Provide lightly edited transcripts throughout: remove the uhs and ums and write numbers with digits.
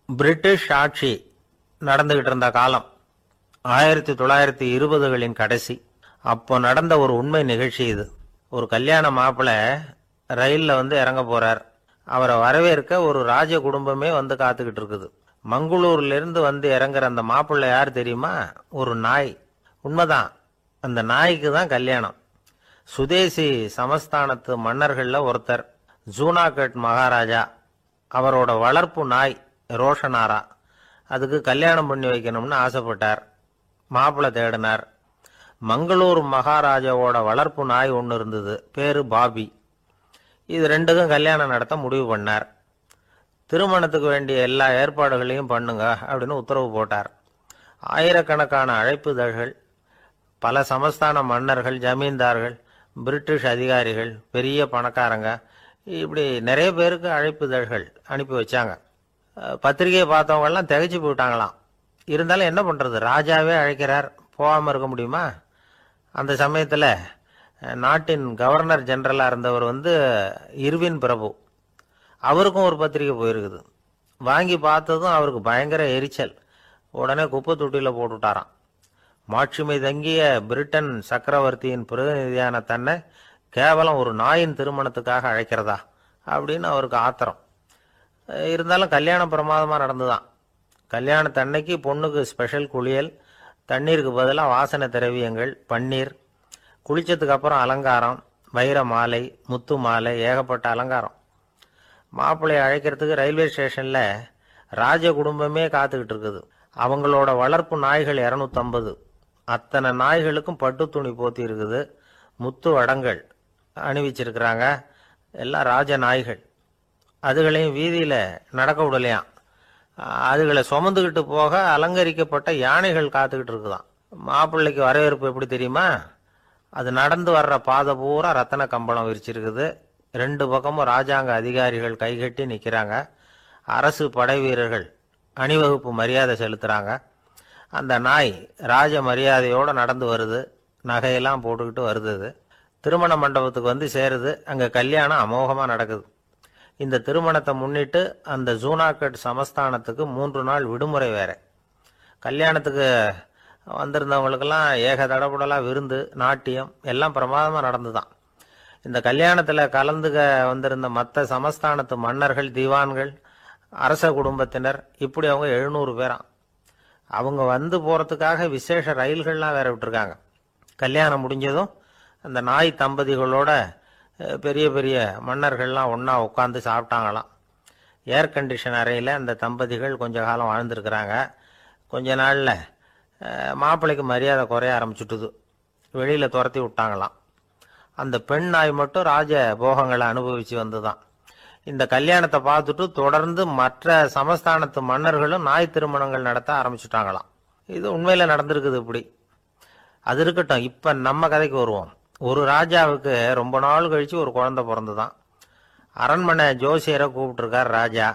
British ஆட்சி நடந்துகிட்டு இருந்த காலம் 1920களின் கடைசி. அப்போ நடந்த ஒரு உண்மை நிகழ்ச்சி இது. ஒரு கல்யாண மாப்பிள்ளை ரயில்ல இறங்க போறார். அவரை வரவேற்க ஒரு ராஜ குடும்பமே காத்துக்கிட்டு இருக்குது. மங்களூர்ல இருந்து இறங்குற அந்த மாப்பிள்ளை யார் தெரியுமா? ஒரு நாய். உண்மைதான், அந்த நாய்க்கு தான் கல்யாணம். சுதேசி சமஸ்தானத்து மன்னர்கள்ல ஒருத்தர் ஜூனாகட் மகாராஜா. அவரோட வளர்ப்பு நாய் ரோஷனாரா. அதுக்கு கல்யாணம் பண்ணி வைக்கணும்னு ஆசைப்பட்டார். மாப்பிள்ளை தேடினார். மங்களூர் மகாராஜாவோட வளர்ப்பு நாய் ஒன்று இருந்தது, பேரு பாபி. இது ரெண்டுக்கும் கல்யாணம் நடத்த முடிவு பண்ணார். திருமணத்துக்கு வேண்டிய எல்லா ஏற்பாடுகளையும் பண்ணுங்க அப்படின்னு உத்தரவு போட்டார். ஆயிரக்கணக்கான அழைப்புதழ்கள், பல சமஸ்தான மன்னர்கள், ஜமீன்தார்கள், பிரிட்டிஷ் அதிகாரிகள், பெரிய பணக்காரங்க, இப்படி நிறைய பேருக்கு அழைப்புதழ்கள் அனுப்பி வச்சாங்க. பத்திரிகையை பார்த்தவங்கெல்லாம் திகைச்சு போயிட்டாங்களாம். இருந்தாலும் என்ன பண்ணுறது, ராஜாவே அழைக்கிறார், போகாமல் இருக்க முடியுமா? அந்த சமயத்தில் நாட்டின் கவர்னர் ஜெனரலாக இருந்தவர் இர்வின் பிரபு. அவருக்கும் ஒரு பத்திரிகை போயிருக்குது. வாங்கி பார்த்ததும் அவருக்கு பயங்கர எரிச்சல். உடனே குப்பை தொட்டியில் போட்டுவிட்டாராம். மாட்சிமை தங்கிய பிரிட்டன் சக்கரவர்த்தியின் பிரதிநிதியான தன்னை கேவலம் ஒரு நாயின் திருமணத்துக்காக அழைக்கிறதா அப்படின்னு அவருக்கு ஆத்திரம். இருந்தாலும் கல்யாணம் பிரமாதமாக நடந்துதான். கல்யாணத்தன்னைக்கு பொண்ணுக்கு ஸ்பெஷல் குளியல், தண்ணீருக்கு பதிலாக வாசனை திரவியங்கள், பன்னீர், குளிச்சதுக்கு அப்புறம் அலங்காரம், வைர மாலை, முத்து மாலை, ஏகப்பட்ட அலங்காரம். மாப்பிள்ளையை அழைக்கிறதுக்கு ரயில்வே ஸ்டேஷனில் ராஜ குடும்பமே காத்துக்கிட்டு இருக்குது. அவங்களோட வளர்ப்பு நாய்கள் 250. அத்தனை நாய்களுக்கும் பட்டு துணி போத்தி இருக்குது. முத்து வடங்கள் அணிவிச்சிருக்கிறாங்க. எல்லாம் ராஜ நாய்கள். அதுகளையும் வீதியில் நடக்க விடலையாம். அதுகளை சுமந்துக்கிட்டு போக அலங்கரிக்கப்பட்ட யானைகள் காத்துக்கிட்டு இருக்குதான். மாப்பிள்ளைக்கு வரவேற்பு எப்படி தெரியுமா? அது நடந்து வர்ற பாதை பூரா ரத்தன கம்பளம் விரிச்சிருக்குது. 2 பக்கமும் ராஜாங்க அதிகாரிகள் கைகட்டி நிற்கிறாங்க. அரசு படை வீரர்கள் அணிவகுப்பு மரியாதை செலுத்துகிறாங்க. அந்த நாய் ராஜ மரியாதையோடு நடந்து வருது. நகையெல்லாம் போட்டுக்கிட்டு வருது. திருமண மண்டபத்துக்கு சேருது. அங்கே கல்யாணம் அமோகமாக நடக்குது. இந்த திருமணத்தை முன்னிட்டு அந்த ஜூனாகட் சமஸ்தானத்துக்கு 3 நாள் விடுமுறை வேற. கல்யாணத்துக்கு வந்திருந்தவங்களுக்கெல்லாம் ஏக தடபுடலாக விருந்து, நாட்டியம் எல்லாம் பிரமாதமாக நடந்துதான். இந்த கல்யாணத்தில் கலந்துக்க வந்திருந்த மற்ற சமஸ்தானத்து மன்னர்கள், திவான்கள், அரச குடும்பத்தினர், இப்படி அவங்க 700 பேராம். அவங்க போகிறதுக்காக விசேஷ ரயில்கள்லாம் வேற விட்டுருக்காங்க. கல்யாணம் முடிஞ்சதும் அந்த நாய் தம்பதிகளோட பெரிய பெரிய மன்னர்கள்லாம் ஒன்றா உட்காந்து சாப்பிட்டாங்களாம். ஏர் கண்டிஷன் அறையில் அந்த தம்பதிகள் கொஞ்ச காலம் வாழ்ந்துருக்கிறாங்க. கொஞ்ச நாளில் மாப்பிள்ளைக்கு மரியாதை குறைய ஆரம்பிச்சுட்டுது. வெளியில் துரத்தி விட்டாங்களாம். அந்த பெண் நாய் மட்டும் ராஜ போகங்களை அனுபவித்து வந்துதான். இந்த கல்யாணத்தை பார்த்துட்டு தொடர்ந்து மற்ற சமஸ்தானத்து மன்னர்களும் நாய் திருமணங்கள் நடத்த ஆரம்பிச்சுட்டாங்களாம். இது உண்மையில் நடந்திருக்குது. இப்படி அது இருக்கட்டும். இப்போ நம்ம கதைக்கு வருவோம். ஒரு ராஜாவுக்கு ரொம்ப நாள் கழித்து ஒரு குழந்தை பிறந்துதான். அரண்மனை ஜோசியரை கூப்பிட்டுருக்கார் ராஜா.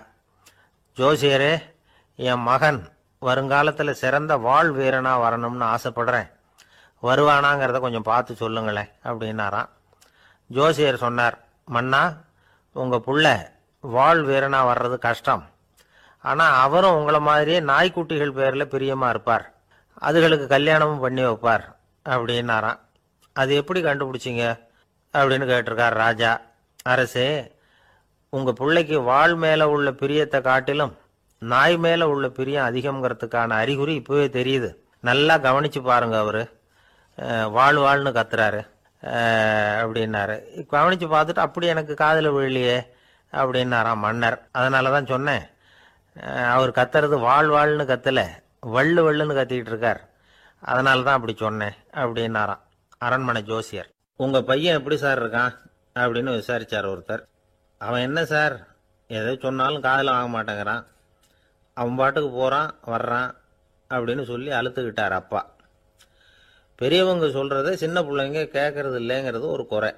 ஜோசியரே, என் மகன் வருங்காலத்தில் சிறந்த வாழ் வீரனாக வரணும்னு ஆசைப்படுறேன். வருவானாங்கிறத கொஞ்சம் பார்த்து சொல்லுங்களேன் அப்படின்னாராம். ஜோசியர் சொன்னார், மன்னா, உங்கள் புள்ள வாழ் வீரனாக வர்றது கஷ்டம். ஆனால் அவரும் உங்களை மாதிரியே நாய்க்குட்டிகள் பேரில் பிரியமாக இருப்பார். அதுகளுக்கு கல்யாணமும் பண்ணி வைப்பார் அப்படின்னாராம். அது எப்படி கண்டுபிடிச்சிங்க அப்படின்னு கேட்டிருக்கார் ராஜா. அரசே, உங்கள் பிள்ளைக்கு வாழ் மேலே உள்ள பிரியத்தை காட்டிலும் நாய் மேலே உள்ள பிரியம் அதிகம்ங்கிறதுக்கான அறிகுறி இப்போவே தெரியுது. நல்லா கவனித்து பாருங்க. அவர் வாழ்ன்னு கத்துறாரு அப்படின்னாரு. கவனித்து பார்த்துட்டு அப்படி எனக்கு காதில் விழலையே அப்படின்னாராம் மன்னர். அதனால தான் சொன்னேன், அவர் கத்துறது வாழ்ன்னு கத்தலை, வள்ளுன்னு கத்திக்கிட்டு இருக்கார். அதனால தான் அப்படி சொன்னேன் அப்படின்னாராம் அரண்மனை ஜோசியர். உங்கள் பையன் எப்படி சார் இருக்கான் அப்படின்னு விசாரித்தார் ஒருத்தர். அவன் என்ன சார், எதை சொன்னாலும் காதில் வாங்க மாட்டேங்கிறான், அவன் பாட்டுக்கு போகிறான் வர்றான் அப்படின்னு சொல்லி அழுத்துக்கிட்டார் அப்பா. பெரியவங்க சொல்கிறத சின்ன பிள்ளைங்க கேட்கறது இல்லைங்கிறது ஒரு குறை.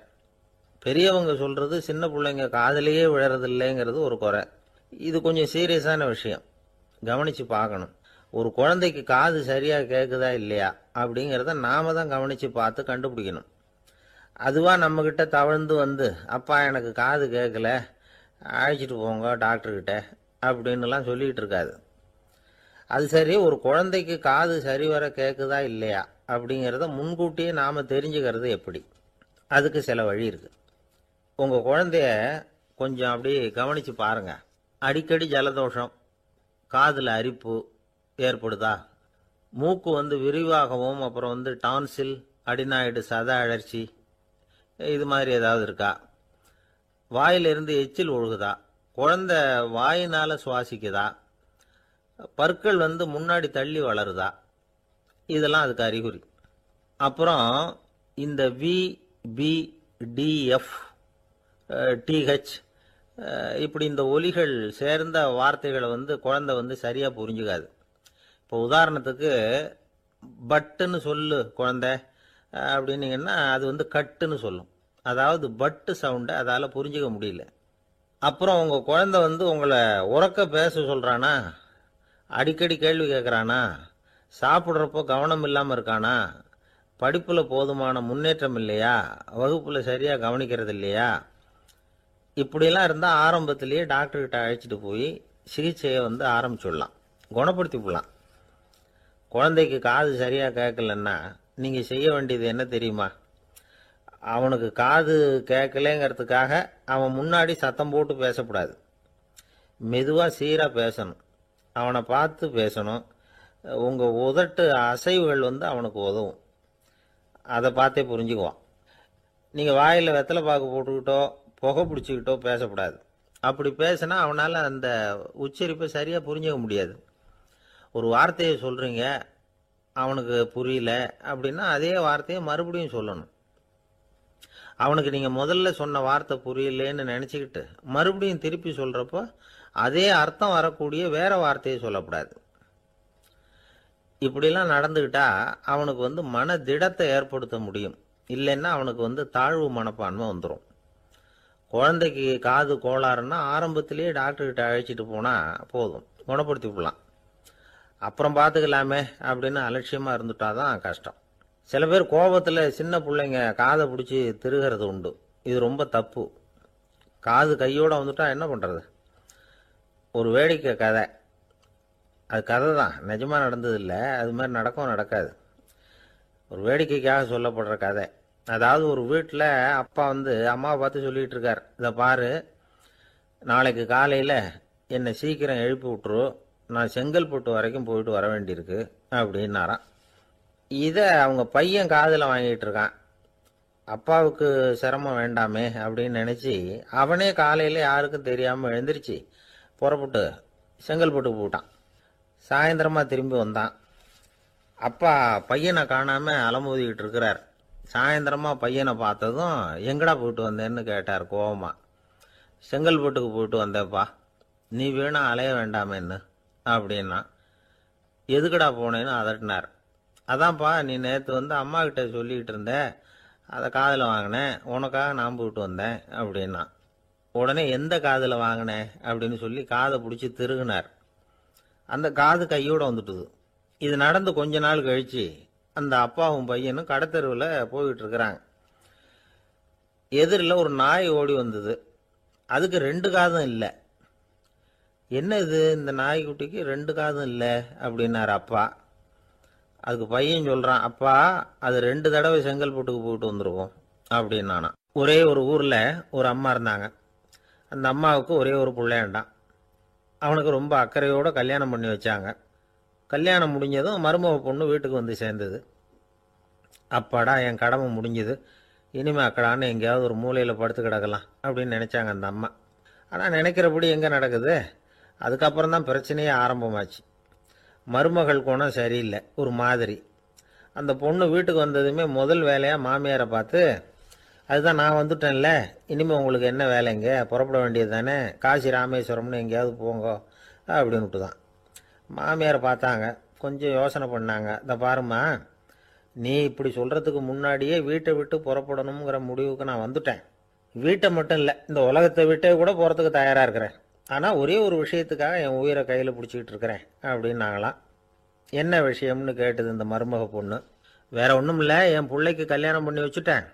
பெரியவங்க சொல்கிறது சின்ன பிள்ளைங்க காதிலேயே விழறது இல்லைங்கிறது ஒரு குறை. இது கொஞ்சம் சீரியஸான விஷயம், கவனித்து பார்க்கணும். ஒரு குழந்தைக்கு காது சரியாக கேட்குதா இல்லையா அப்படிங்கிறத நாம தான் கவனித்து பார்த்து கண்டுபிடிக்கணும். அதுவாக நம்மக்கிட்ட தவழ்ந்து அப்பா எனக்கு காது கேட்கல, அழைச்சிட்டு போங்க டாக்டர்கிட்ட அப்படின்னுலாம் சொல்லிகிட்டு இருக்காது. அது சரி, ஒரு குழந்தைக்கு காது சரிவர கேட்குதா இல்லையா அப்படிங்கிறத முன்கூட்டியே நாம் தெரிஞ்சுக்கிறது எப்படி? அதுக்கு சில வழி இருக்குது. உங்கள் குழந்தைய கொஞ்சம் அப்படி கவனித்து பாருங்கள். அடிக்கடி ஜலதோஷம், காதில் அரிப்பு ஏற்படுதா? மூக்கு விரிவாகவும் அப்புறம் டான்சில், அடினாய்டு, சத அழற்சி இது மாதிரி ஏதாவது இருக்கா? வாயிலிருந்து எச்சில் ஒழுகுதா? குழந்தை வாயினால் சுவாசிக்குதா? பற்கள் முன்னாடி தள்ளி வளருதா? இதெல்லாம் அதுக்கு அறிகுறி. அப்புறம் இந்த வி, பி, டிஎஃப், டிஹெச் இப்படி இந்த ஒலிகள் சேர்ந்த வார்த்தைகளை குழந்தை சரியாக புரிஞ்சுக்காது. இப்போ உதாரணத்துக்கு பட்டுன்னு சொல்லு குழந்தை அப்படின்னீங்கன்னா அது கட்டுன்னு சொல்லும். அதாவது பட்டு சவுண்டை அதால் புரிஞ்சுக்க முடியல. அப்புறம் உங்கள் குழந்தை உங்களை உறக்க பேச சொல்கிறானா? அடிக்கடி கேள்வி கேட்குறானா? சாப்பிட்றப்போ கவனம் இல்லாமல் இருக்கானா? படிப்பில் போதுமான முன்னேற்றம் இல்லையா? வகுப்பில் சரியாக கவனிக்கிறது இல்லையா? இப்படிலாம் இருந்தால் ஆரம்பத்திலேயே டாக்டர்கிட்ட அழைச்சிட்டு போய் சிகிச்சையை ஆரம்பிச்சுடலாம், குணப்படுத்தி விடலாம். குழந்தைக்கு காது சரியாக கேட்கலன்னா நீங்கள் செய்ய வேண்டியது என்ன தெரியுமா? அவனுக்கு காது கேட்கலேங்கிறதுக்காக அவன் முன்னாடி சத்தம் போட்டு பேசக்கூடாது. மெதுவாக சீராக பேசணும். அவனை பார்த்து பேசணும். உங்கள் உதட்டு அசைவுகள் அவனுக்கு உதவும். அதை பார்த்தே புரிஞ்சுக்குவான். நீங்கள் வாயில் வெத்தலை பாக்கு போட்டுக்கிட்டோ புகை பிடிச்சிக்கிட்டோ பேசக்கூடாது. அப்படி பேசினா அவனால் அந்த உச்சரிப்பை சரியாக புரிஞ்சுக்க முடியாது. ஒரு வார்த்தையை சொல்கிறீங்க, அவனுக்கு புரியல அப்படின்னா அதே வார்த்தையை மறுபடியும் சொல்லணும். அவனுக்கு நீங்கள் முதல்ல சொன்ன வார்த்தை புரியலேன்னு நினச்சிக்கிட்டு மறுபடியும் திருப்பி சொல்கிறப்போ அதே அர்த்தம் வரக்கூடிய வேற வார்த்தையை சொல்லக்கூடாது. இப்படிலாம் நடந்துக்கிட்டா அவனுக்கு மன திடத்தை ஏற்படுத்த முடியும். இல்லைன்னா அவனுக்கு தாழ்வு மனப்பான்மை வந்துடும். குழந்தைக்கு காது கோளாறுன்னா ஆரம்பத்திலேயே டாக்டர்கிட்ட அழைச்சிட்டு போனால் போதும், குணப்படுத்தி விடலாம். அப்புறம் பார்த்துக்கலாமே அப்படின்னு அலட்சியமாக இருந்துட்டாதான் கஷ்டம். சில பேர் கோபத்தில் சின்ன பிள்ளைங்க காதை பிடிச்சி திருகிறது உண்டு. இது ரொம்ப தப்பு. காது கையோடு வந்துட்டா என்ன பண்ணுறது? ஒரு வேடிக்கை கதை. அது கதை தான், நிஜமாக நடந்ததில்லை. அது மாதிரி நடக்காது. ஒரு வேடிக்கைக்காக சொல்லப்படுற கதை. அதாவது ஒரு வீட்டில் அப்பா அம்மாவை பார்த்து சொல்லிகிட்டு இருக்கார், இதை பாரு, நாளைக்கு காலையில் என்னை சீக்கிரம் எழுப்பி விட்டுரு, நான் செங்கல்பட்டு வரைக்கும் போயிட்டு வர வேண்டியிருக்கு அப்படின்னாராம். இதை அவங்க பையன் காதில் வாங்கிட்டு இருக்கான். அப்பாவுக்கு சிரமம் வேண்டாமே அப்படின்னு நினச்சி அவனே காலையில் யாருக்கும் தெரியாமல் எழுந்திரிச்சு புறப்பட்டு செங்கல்பட்டுக்கு போட்டான். சாயந்தரமாக திரும்பி வந்தான். அப்பா பையனை காணாமல் அலமோதிக்கிட்டு இருக்கிறார். சாயந்தரமாக பையனை பார்த்ததும் எங்கடா போயிட்டு வந்தேன்னு கேட்டார் கோவமா. செங்கல்பட்டுக்கு போயிட்டு வந்தேப்பா, நீ வேணா அலைய வேண்டாமேன்னு அப்படின்னா. எதுக்கடா போனேன்னு அதட்டினார். அதான்ப்பா, நீ நேற்று அம்மா கிட்ட சொல்லிக்கிட்டு இருந்த, அதை காதில் வாங்கினேன், உனக்காக நான் போயிட்டு வந்தேன் அப்படின்னா. உடனே எந்த காதில் வாங்கினேன் அப்படின்னு சொல்லி காதை பிடிச்சி திருகுனார். அந்த காது கையோடு வந்துட்டுது. இது நடந்து கொஞ்ச நாள் கழிச்சு அந்த அப்பாவும் பையனும் கடத்தெருவில் போயிட்டு இருக்கிறாங்க. எதிரில் ஒரு நாய் ஓடி வந்தது. அதுக்கு 2 காதும் இல்லை. என்ன இது, இந்த நாய்க்குட்டிக்கு 2 காதும் இல்லை அப்படின்னார் அப்பா. அதுக்கு பையன் சொல்கிறான், அப்பா அது 2 தடவை செங்கல்பட்டுக்கு போயிட்டு வந்துருவோம் அப்படின்னானா. ஒரே ஒரு ஊரில் ஒரு அம்மா இருந்தாங்க. அந்த அம்மாவுக்கு ஒரே ஒரு பிள்ளையாண்டான். அவனுக்கு ரொம்ப அக்கறையோடு கல்யாணம் பண்ணி வச்சாங்க. கல்யாணம் முடிஞ்சதும் மருமக பொண்ணு வீட்டுக்கு சேர்ந்தது. அப்பாடா, என் கடமை முடிஞ்சது, இனிமே அக்கடான்னு எங்கேயாவது ஒரு மூலையில் படுத்து கிடக்கலாம் அப்படின்னு நினச்சாங்க அந்த அம்மா. ஆனால் நினைக்கிறபடி எங்கே நடக்குது? அதுக்கப்புறம் தான் பிரச்சனையே ஆரம்பமாச்சு. மருமகள் குணம் சரியில்லை, ஒரு மாதிரி. அந்த பொண்ணு வீட்டுக்கு வந்ததுமே முதல் வேலையாக மாமியாரை பார்த்து, அதுதான் நான் வந்துட்டேன்ல, இனிமேல் உங்களுக்கு என்ன வேலைங்க, புறப்பட வேண்டியது தானே, காசி ராமேஸ்வரம்னு எங்கேயாவது போங்க அப்படின்னுட்டு தான். மாமியாரை பார்த்தாங்க, கொஞ்சம் யோசனை பண்ணாங்க. இதை பாருமா, நீ இப்படி சொல்கிறதுக்கு முன்னாடியே வீட்டை விட்டு புறப்படணுங்கிற முடிவுக்கு நான் வந்துட்டேன். வீட்டை மட்டும் இல்லை, இந்த உலகத்தை விட்டே கூட போகிறதுக்கு தயாராக இருக்கிறேன். ஆனால் ஒரே ஒரு விஷயத்துக்காக என் உயிரை கையில் பிடிச்சிக்கிட்டு இருக்கிறேன் அப்படின்னாங்களாம். என்ன விஷயம்னு கேட்டது இந்த மருமக பொண்ணு. வேற ஒன்றும் இல்லை, என் பிள்ளைக்கு கல்யாணம் பண்ணி வச்சுட்டேன்.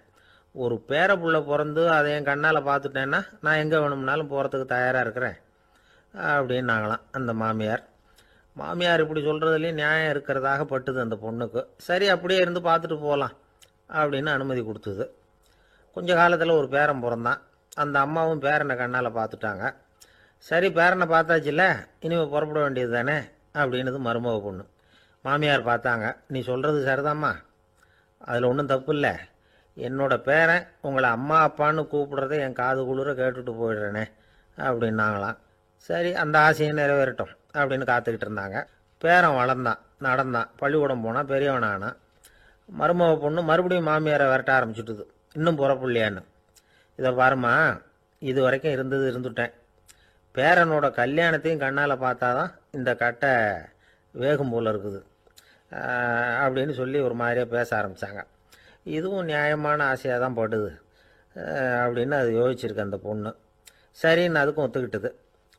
ஒரு பேர புள்ள பிறந்து அதை என் கண்ணால் பார்த்துட்டேன்னா நான் எங்கே வேணும்னாலும் போகிறதுக்கு தயாராக இருக்கிறேன். அப்படின்னாங்களாம் அந்த மாமியார். மாமியார் இப்படி சொல்கிறதுலேயும் நியாயம் இருக்கிறதாக பட்டுது அந்த பொண்ணுக்கு. சரி அப்படியே இருந்து பார்த்துட்டு போகலாம் அப்படின்னு அனுமதி கொடுத்தது. கொஞ்ச காலத்தில் ஒரு பேரன் பிறந்தான். அந்த அம்மாவும் பேரனை கண்ணால் பார்த்துட்டாங்க. சரி பேரனை பார்த்தாச்சுல்ல, இனிமேல் புறப்பட வேண்டியது தானே அப்படின்னது மருமக பொண்ணு. மாமியார் பார்த்தாங்க. நீ சொல்கிறது சரிதாம்மா, அதில் ஒன்றும் தப்பு இல்லை. என்னோட பேரன் உங்களை அம்மா அப்பான்னு கூப்பிடுறத என் காது குளிர கேட்டுட்டு போயிடுறேனே அப்படின்னாங்களாம். சரி அந்த ஆசையை நிறைவேறட்டும் அப்படின்னு காத்துக்கிட்டு இருந்தாங்க. பேரன் வளர்ந்தான், நடந்தான், பள்ளிக்கூடம் போனால் பெரியவனானான். மருமக பொண்ணு மறுபடியும் மாமியாரை விரட்ட ஆரம்பிச்சுட்டுது, இன்னும் புறப்புள்ளையான்னு. இதை பாருமா, இது வரைக்கும் இருந்துட்டேன். பேரனோட கல்யாணத்தையும் கண்ணால் பார்த்தாதான் இந்த கட்டை வேகும் போல் இருக்குது அப்படின்னு சொல்லி ஒரு மாதிரியாக பேச ஆரம்பித்தாங்க. இதுவும் நியாயமான ஆசையாக தான் படுது அப்படின்னு அது யோசிச்சிருக்கு அந்த பொண்ணு. சரின்னு அதுக்கும் ஒத்துக்கிட்டது.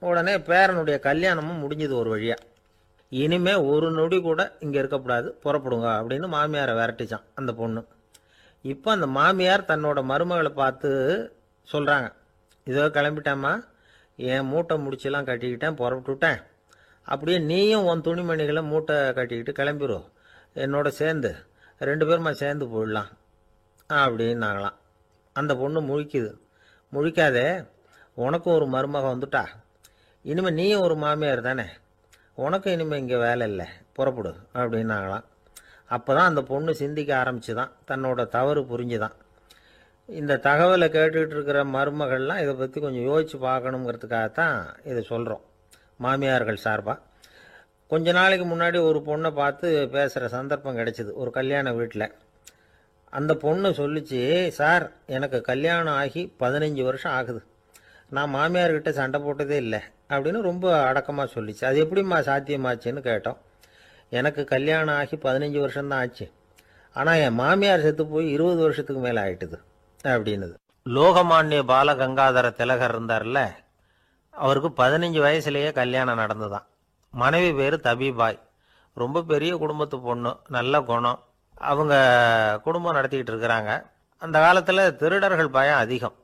உடனே பேரனுடைய கல்யாணமும் முடிஞ்சது ஒரு வழியாக. இனிமே ஒரு நொடி கூட இங்கே இருக்கக்கூடாது, புறப்படுங்க அப்படின்னு மாமியாரை விரட்டிச்சான் அந்த பொண்ணு. இப்போ அந்த மாமியார் தன்னோட மருமகளை பார்த்து சொல்கிறாங்க, இதோ கிளம்பிட்டேம்மா, என் மூட்டை முடிச்செல்லாம் கட்டிக்கிட்டேன், புறப்பட்டுவிட்டேன். அப்படியே நீயும் உன் துணிமணிகளை மூட்டை கட்டிக்கிட்டு கிளம்பிடும், என்னோட சேர்ந்து 2 பேருமா சேர்ந்து போயிடலாம் அப்படின்னாங்களாம். அந்த பொண்ணு முழிக்குது. முழிக்காதே, உனக்கும் ஒரு மருமக வந்துட்டா, இனிமேல் நீயும் ஒரு மாமியார் தானே, உனக்கும் இனிமேல் இங்கே வேலை இல்லை, புறப்படு அப்படின்னாங்களாம். அப்போ தான் அந்த பொண்ணு சிந்திக்க ஆரம்பிச்சுதான், தன்னோட தவறு புரிஞ்சுதான். இந்த தகவலை கேட்டுக்கிட்டு இருக்கிற மருமகள்லாம் இதை பற்றி கொஞ்சம் யோசித்து பார்க்கணுங்கிறதுக்காகத்தான் இதை சொல்கிறோம் மாமியார்கள் சார்பாக. கொஞ்ச நாளைக்கு முன்னாடி ஒரு பொண்ணை பார்த்து பேசுகிற சந்தர்ப்பம் கிடைச்சிது ஒரு கல்யாண வீட்டில். அந்த பொண்ணு சொல்லிச்சு, சார் எனக்கு கல்யாணம் ஆகி 15 வருஷம் ஆகுது, நான் மாமியார்கிட்ட சண்டை போட்டதே இல்லை அப்படின்னு ரொம்ப அடக்கமாக சொல்லிச்சு. அது எப்படிம்மா சாத்தியமாச்சுன்னு கேட்டோம். எனக்கு கல்யாணம் ஆகி 15 வருஷம்தான் ஆச்சு, ஆனால் என் மாமியார் செத்து போய் 20 வருஷத்துக்கு மேலே ஆயிட்டுது அப்படின்னுது. லோகமானிய பாலகங்காதர திலகர் இருந்தார்ல, அவருக்கு 15 வயசுலேயே கல்யாணம் நடந்துதான். மனைவி பேர் தபிபாய், ரொம்ப பெரிய குடும்பத்து பொண்ணு, நல்ல குணம். அவங்க குடும்பம் நடத்திக்கிட்டு இருக்கிறாங்க. அந்த காலத்தில் திருடர்கள் பயம் அதிகம்.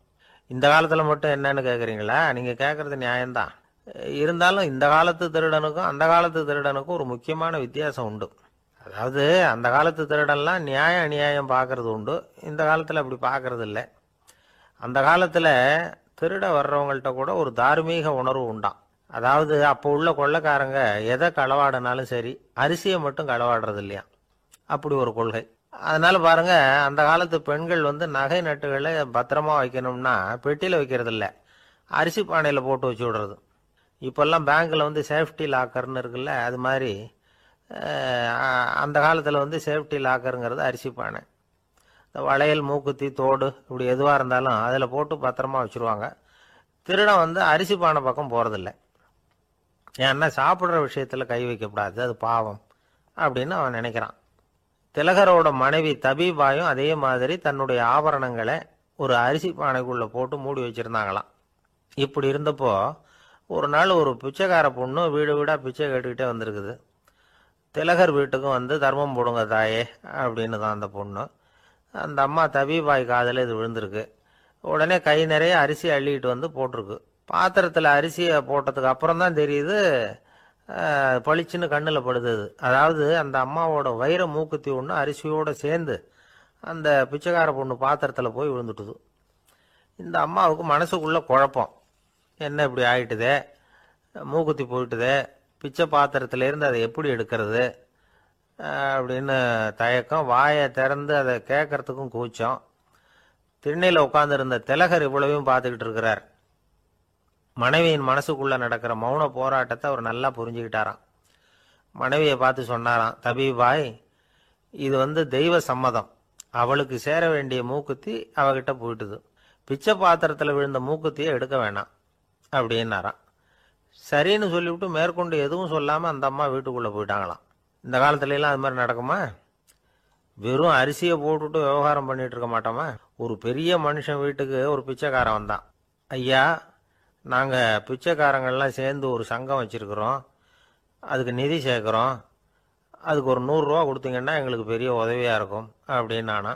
இந்த காலத்தில் மட்டும் என்னன்னு கேட்குறீங்களா? நீங்கள் கேட்குறது நியாயம்தான். இருந்தாலும் இந்த காலத்து திருடனுக்கும் அந்த காலத்து திருடனுக்கும் ஒரு முக்கியமான வித்தியாசம் உண்டு. அதாவது அந்த காலத்து திருடன்லாம் நியாயம் அநியாயம் பார்க்கறது உண்டு, இந்த காலத்தில் அப்படி பார்க்கறது இல்லை. அந்த காலத்தில் திருட வர்றவங்கள்ட்ட கூட ஒரு தார்மீக உணர்வு உண்டாம். அதாவது அப்போ உள்ள கொள்ளைக்காரங்க எதை களவாடினாலும் சரி, அரிசியை மட்டும் களவாடுறது இல்லையா, அப்படி ஒரு கொள்கை. அதனால பாருங்க, அந்த காலத்து பெண்கள் நகை நட்டுகளை பத்திரமா வைக்கணும்னா பெட்டியில் வைக்கிறது இல்லை, அரிசி பானையில் போட்டு வச்சு விடுறது. இப்போல்லாம் பேங்க்கில் சேஃப்டி லாக்கர்னு இருக்குல்ல, அது மாதிரி அந்த காலத்தில் சேஃப்டி லாக்கருங்கிறது அரிசி பானை. இந்த வளையல், மூக்குத்தி, தோடு இப்படி எதுவாக இருந்தாலும் அதில் போட்டு பத்திரமா வச்சுருவாங்க. திருடன் அரிசி பானை பக்கம் போகிறதில்ல. ஏன்னா சாப்பிட்ற விஷயத்தில் கை வைக்கக்கூடாது, அது பாவம் அப்படின்னு அவன் நினைக்கிறான். திலகரோட மனைவி தபிபாயும் அதே மாதிரி தன்னுடைய ஆபரணங்களை ஒரு அரிசி பானைக்குள்ளே போட்டு மூடி வச்சுருந்தாங்களாம். இப்படி இருந்தப்போ ஒரு நாள் ஒரு பிச்சைக்கார பொண்ணு வீடு வீடாக பிச்சை கேட்டுக்கிட்டே வந்திருக்குது. திலகர் வீட்டுக்கும் தர்மம் போடுங்க தாயே அப்படின்னு தான் அந்த பொண்ணு. அந்த அம்மா தபிபாய் காதில் இது விழுந்திருக்கு. உடனே கை நிறைய அரிசி அள்ளிக்கிட்டு போட்டிருக்கு. பாத்திரத்தில் அரிசியை போட்டதுக்கு அப்புறம் தான் தெரியுது, பளிச்சுன்னு கண்ணில் படுது. அதாவது அந்த அம்மாவோட வைர மூக்குத்தி ஒன்று அரிசியோடு சேர்ந்து அந்த பிச்சைக்கார பொண்ணு பாத்திரத்தில் போய் விழுந்துட்டுது. இந்த அம்மாவுக்கு மனசுக்குள்ளே குழப்பம், என்ன இப்படி ஆயிட்டுதே, மூக்குத்தி போயிட்டுதே, பிச்சை பாத்திரத்திலேருந்து அதை எப்படி எடுக்கிறது அப்படின்னு தயக்கம். வாயை திறந்து அதை கேட்கறதுக்கும் கூச்சம். திண்ணையில் உட்காந்துருந்த திலகர் இவ்வளவையும் பார்த்துக்கிட்டு இருக்கிறார். மனைவியின் மனசுக்குள்ள நடக்கிற மௌன போராட்டத்தை அவர் நல்லா புரிஞ்சுக்கிட்டாராம். மனைவியை பார்த்து சொன்னாராம், தபிபாய், இது தெய்வ சம்மதம், அவளுக்கு சேர வேண்டிய மூக்குத்தி அவகிட்ட போயிட்டுது, பிச்சை பாத்திரத்தில் விழுந்த மூக்குத்தியை எடுக்க வேணாம் அப்படின்னாராம். சரின்னு சொல்லிவிட்டு மேற்கொண்டு எதுவும் சொல்லாமல் அந்த அம்மா வீட்டுக்குள்ளே போயிட்டாங்களாம். இந்த காலத்துலலாம் அது மாதிரி நடக்குமா? வெறும் அரிசியை போட்டுட்டு விவகாரம் பண்ணிட்டு இருக்க மாட்டோமா? ஒரு பெரிய மனுஷன் வீட்டுக்கு ஒரு பிச்சைக்காரன் வந்தான். ஐயா, நாங்கள் பிச்சைக்காரங்கள்லாம் சேர்ந்து ஒரு சங்கம் வச்சுருக்குறோம், அதுக்கு நிதி சேர்க்குறோம், அதுக்கு ஒரு 100 ரூபா கொடுத்தீங்கன்னா எங்களுக்கு பெரிய உதவியாக இருக்கும் அப்படின்னானா.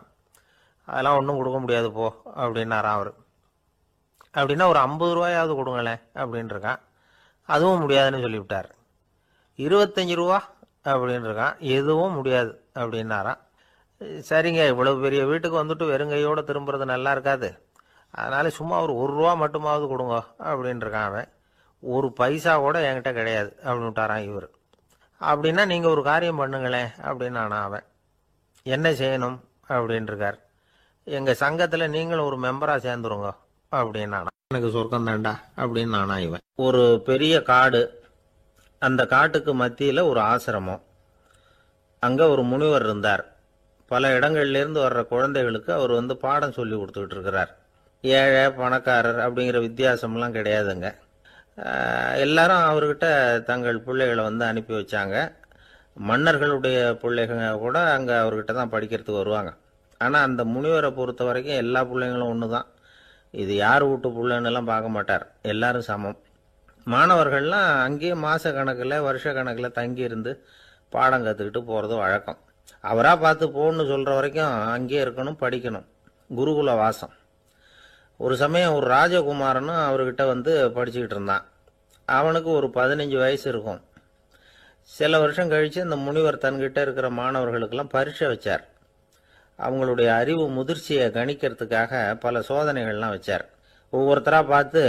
அதெல்லாம் ஒன்றும் கொடுக்க முடியாது போ அப்படின்னாரான் அவர். அப்படின்னா ஒரு 50 ரூபாயாவது கொடுங்களேன் அப்படின்ட்டுருக்கான். அதுவும் முடியாதுன்னு சொல்லிவிட்டார். 25 ரூபா அப்படின்னு இருக்கான். எதுவும் முடியாது அப்படின்னாராம். சரிங்க, இவ்வளவு பெரிய வீட்டுக்கு வந்துட்டு வெறுங்கையோடு திரும்புறது நல்லா இருக்காது, அதனால சும்மா ஒரு ரூபா மட்டுமாவது கொடுங்க அப்படின்னு இருக்கான் அவன். ஒரு பைசா கூட என்கிட்ட கிடையாது அப்படின்னு விட்டாரான் இவர். அப்படின்னா நீங்கள் ஒரு காரியம் பண்ணுங்களேன் அப்படின்னானா அவன். என்ன செய்யணும் அப்படின்னு இருக்கார். எங்கள் சங்கத்தில் நீங்களும் ஒரு மெம்பராக சேர்ந்துருங்க அப்படின்னானா. எனக்கு சொர்க்கம் தாண்டா அப்படின்னு நானா இவன். ஒரு பெரிய காடு, அந்த காட்டுக்கு மத்தியில் ஒரு ஆசிரமம். அங்கே ஒரு முனிவர் இருந்தார். பல இடங்கள்லேருந்து வர்ற குழந்தைகளுக்கு அவர் பாடம் சொல்லி கொடுத்துக்கிட்டு இருக்கிறார். ஏழை பணக்காரர் அப்படிங்கிற வித்தியாசம்லாம் கிடையாதுங்க. எல்லாரும் அவர்கிட்ட தங்கள் பிள்ளைகளை அனுப்பி வச்சாங்க. மன்னர்களுடைய பிள்ளைங்க கூட அங்கே அவர்கிட்ட தான் படிக்கிறதுக்கு வருவாங்க. ஆனால் அந்த முனிவரை பொறுத்த வரைக்கும் எல்லா பிள்ளைங்களும் ஒன்று தான். இது யார் வீட்டு பிள்ளைன்னெல்லாம் பார்க்க மாட்டார், எல்லாரும் சமம். மாணவர்கள்லாம் அங்கேயே மாத கணக்கில் வருஷ கணக்கில் தங்கியிருந்து பாடம் கற்றுக்கிட்டு போகிறது வழக்கம். அவராக பார்த்து போகணுன்னு சொல்கிற வரைக்கும் அங்கேயே இருக்கணும், படிக்கணும். குருகுல வாசம். ஒரு சமயம் ஒரு ராஜகுமாரனும் அவர்கிட்ட படிச்சுக்கிட்டு இருந்தான். அவனுக்கு ஒரு 15 வயசு இருக்கும். சில வருஷம் கழித்து இந்த முனிவர் தன்கிட்ட இருக்கிற மாணவர்களுக்கெல்லாம் பரீட்சை வச்சார். அவங்களுடைய அறிவு முதிர்ச்சியை கணிக்கிறதுக்காக பல சோதனைகள்லாம் வச்சார். ஒவ்வொருத்தராக பார்த்து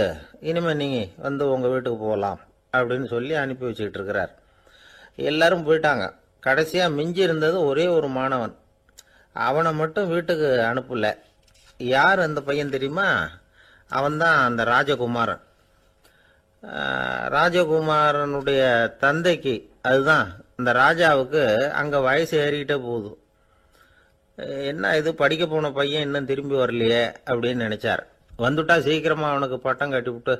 இனிமேல் நீங்கள் உங்கள் வீட்டுக்கு போகலாம் அப்படின்னு சொல்லி அனுப்பி வச்சுக்கிட்டு இருக்கிறார். எல்லாரும் போயிட்டாங்க. கடைசியாக மிஞ்சி இருந்தது ஒரே ஒரு மாணவன். அவனை மட்டும் வீட்டுக்கு அனுப்பல. யார் அந்த பையன் தெரியுமா? அவன்தான் அந்த ராஜகுமாரன். ராஜகுமாரனுடைய தந்தைக்கு, அதுதான் இந்த ராஜாவுக்கு, அங்கே வயசு ஏறிக்கிட்டே போகுது. என்ன இது, படிக்க போன பையன் இன்னும் திரும்பி வரலையே அப்படின்னு நினைச்சார். வந்துட்டா சீக்கிரமா அவனுக்கு பட்டம் கட்டி விட்டு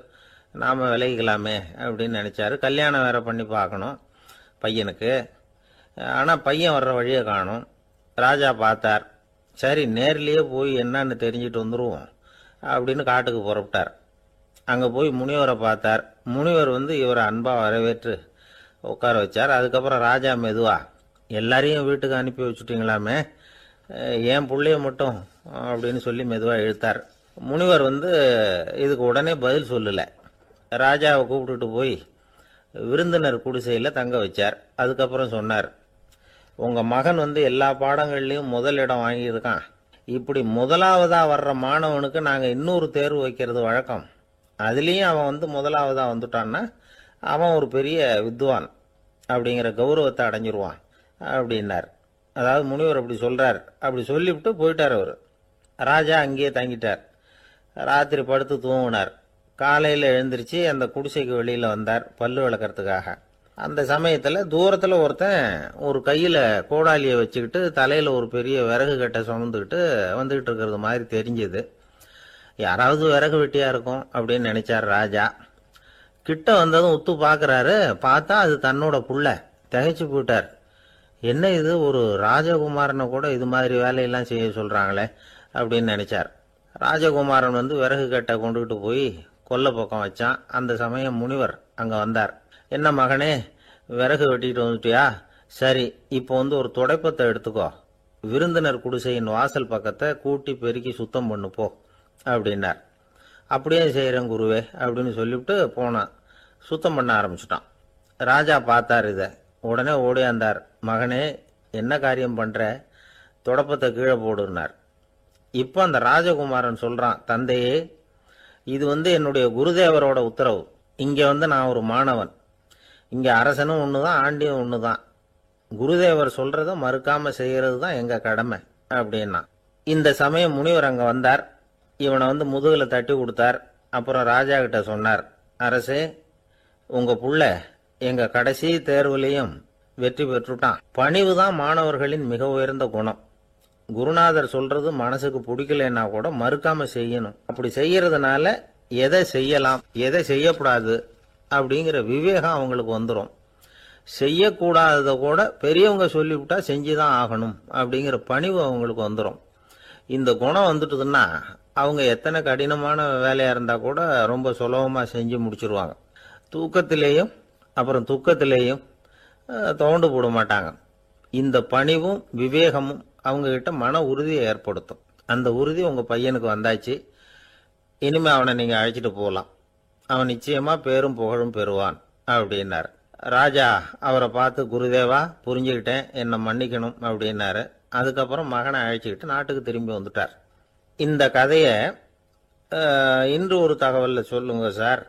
நாம விலகிக்கலாமே அப்படின்னு நினைச்சாரு. கல்யாணம் வேற பண்ணி பார்க்கணும் பையனுக்கு. ஆனால் பையன் வர்ற வழியை காணும். ராஜா பார்த்தார். சரி, நேர்லேயே போய் என்னன்னு தெரிஞ்சுட்டு வந்துடுவோம் அப்படின்னு காட்டுக்கு புறப்பட்டார். அங்கே போய் முனிவரை பார்த்தார். முனிவர் இவரை அன்பாக வரவேற்று உட்கார வச்சார். அதுக்கப்புறம் ராஜா மெதுவா, எல்லாரையும் வீட்டுக்கு அனுப்பி வச்சுட்டீங்களாமே, ஏன் பிள்ளைய மட்டும் அப்படின்னு சொல்லி மெதுவாக இழுத்தார். முனிவர் இதுக்கு உடனே பதில் சொல்லலை. ராஜாவை கூப்பிட்டுட்டு போய் விருந்தினர் குடிசையில் தங்க வச்சார். அதுக்கப்புறம் சொன்னார், உங்கள் மகன் எல்லா பாடங்கள்லையும் முதலிடம் வாங்கியிருக்கான். இப்படி முதலாவதாக வர்ற மாணவனுக்கு நாங்கள் இன்னொரு தேர்வு வைக்கிறது வழக்கம். அதுலேயும் அவன் முதலாவதாக வந்துட்டான்னா அவன் ஒரு பெரிய வித்வான் அப்படிங்கிற கௌரவத்தை அடைஞ்சிருவான் அப்படின்னார். அதாவது முனிவர் அப்படி சொல்கிறார். அப்படி சொல்லிவிட்டு போயிட்டார் அவர். ராஜா அங்கேயே தங்கிட்டார். ராத்திரி படுத்து தூங்கினார். காலையில் எழுந்திரிச்சு அந்த குடிசைக்கு வெளியில் வந்தார் பல்லு விளக்கறதுக்காக. அந்த சமயத்தில் தூரத்தில் ஒருத்தன் ஒரு கையில் கோடாலியை வச்சுக்கிட்டு தலையில் ஒரு பெரிய விறகு கட்டை சுமந்துக்கிட்டு வந்துக்கிட்டு இருக்கிறது மாதிரி தெரிஞ்சது. யாராவது விறகு வெட்டியாக இருக்கும் அப்படின்னு நினைச்சார் ராஜா. கிட்ட வந்ததும் உத்து பார்க்குறாரு. பார்த்தா அது தன்னோட புள்ள. திகைச்சு போயிட்டார். என்ன இது, ஒரு ராஜகுமாரனை கூட இது மாதிரி வேலையெல்லாம் செய்ய சொல்கிறாங்களே அப்படின்னு நினைச்சார். ராஜகுமாரன் விறகு கட்டை கொண்டுகிட்டு போய் கொல்லை பக்கம் வச்சான். அந்த சமயம் முனிவர் அங்கே வந்தார். என்ன மகனே, விறகு வெட்டிட்டு வந்துட்டியா? சரி, இப்போ ஒரு துடைப்பத்தை எடுத்துக்கோ, விருந்தினர் குடிசையின் வாசல் பக்கத்தை கூட்டி பெருக்கி சுத்தம் பண்ணு போ அப்படின்னார். அப்படியே செய்கிறேன் குருவே அப்படின்னு சொல்லிவிட்டு போனான். சுத்தம் பண்ண ஆரம்பிச்சிட்டான். ராஜா பார்த்தார் இதை. உடனே ஓடியாந்தார். மகனே, என்ன காரியம் பண்ணுற? துடைப்பத்தை கீழே போடுனார். இப்போ அந்த ராஜகுமாரன் சொல்கிறான், தந்தையே, இது என்னுடைய குருதேவரோட உத்தரவு. இங்கே நான் ஒரு மாணவன். இங்கே அரசனும் ஒன்று தான், ஆண்டியும் ஒன்று தான். குருதேவர் சொல்கிறத மறுக்காமல் செய்கிறது தான் எங்கள் கடமை அப்படின்னா. இந்த சமயம் முனிவர் அங்கே வந்தார். இவனை முதுகில் தட்டி கொடுத்தார். அப்புறம் ராஜா கிட்ட சொன்னார், அரசே, உங்கள் புள்ள எங்கள் கடைசி தேர்வுலையும் வெற்றி பெற்றுட்டான். பணிவு தான் மாணவர்களின் மிக உயர்ந்த குணம். குருநாதர் சொல்றது மனசுக்கு பிடிக்கலன்னா கூட மறுக்காம செய்யணும். அப்படி செய்யறதுனால எதை செய்யலாம் எதை செய்யக்கூடாது அப்படிங்கிற விவேகம் அவங்களுக்கு வந்துடும். செய்யக்கூடாததை கூட பெரியவங்க சொல்லிவிட்டா செஞ்சுதான் ஆகணும் அப்படிங்கிற பணிவு அவங்களுக்கு வந்துடும். இந்த குணம் வந்துட்டுதுன்னா அவங்க எத்தனை கடினமான வேலையா இருந்தா கூட ரொம்ப சுலபமா செஞ்சு முடிச்சிருவாங்க. தூக்கத்திலேயும் அப்புறம் துக்கத்திலேயும் தோண்டு போட மாட்டாங்க. இந்த பணிவும் விவேகமும் அவங்க கிட்ட மன உறுதியை ஏற்படுத்தும். அந்த உறுதி உங்க பையனுக்கு வந்தாச்சு. இனிமே அவனை நீங்க அழைச்சிட்டு போகலாம். அவன் நிச்சயமா பேரும் புகழும் பெறுவான் அப்படின்னார். ராஜா அவரை பார்த்து, குருதேவா புரிஞ்சுக்கிட்டேன், என்னை மன்னிக்கணும் அப்படின்னாரு. அதுக்கப்புறம் மகனை அழைச்சிக்கிட்டு நாட்டுக்கு திரும்பி வந்துட்டார். இந்த கதையை இன்று ஒரு தகவலில் சொல்லுங்க சார்,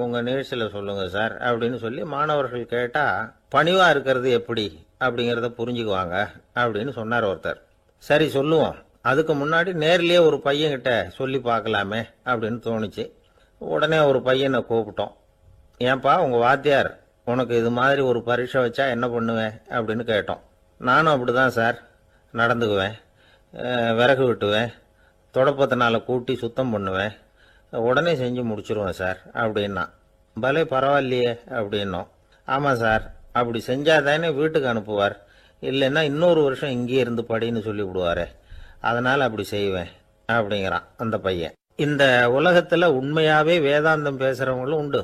உங்கள் நிகழ்ச்சியில் சொல்லுங்க சார் அப்படின்னு சொல்லி மாணவர்கள் கேட்டால் பணிவாக இருக்கிறது எப்படி அப்படிங்கிறத புரிஞ்சுக்குவாங்க அப்படின்னு சொன்னார் ஒருத்தர். சரி சொல்லுவோம், அதுக்கு முன்னாடி நேர்லேயே ஒரு பையன்கிட்ட சொல்லி பார்க்கலாமே அப்படின்னு தோணுச்சு. உடனே ஒரு பையனை கூப்பிட்டோம். ஏன்பா உங்கள் வாத்தியார் உனக்கு இது மாதிரி ஒரு பரீட்சை வச்சா என்ன பண்ணுவேன் அப்படின்னு கேட்டோம். நானும் அப்படி தான் சார் நடந்துக்குவேன், விறகு வெட்டுவேன், தொடப்பத்தினால கூட்டி சுத்தம் பண்ணுவேன், உடனே செஞ்சு முடிச்சிருவேன் சார் அப்படின்னா. பலே பரவாயில்லையே அப்படின்னோம். ஆமாம் சார், அப்படி செஞ்சாதானே வீட்டுக்கு அனுப்புவார், இல்லைன்னா இன்னொரு வருஷம் இங்கேயே இருந்து படின்னு சொல்லி விடுவாரே, அதனால் அப்படி செய்வேன் அப்படிங்கிறான் அந்த பையன். இந்த உலகத்தில் உண்மையாகவே வேதாந்தம் பேசுகிறவங்களும் உண்டு,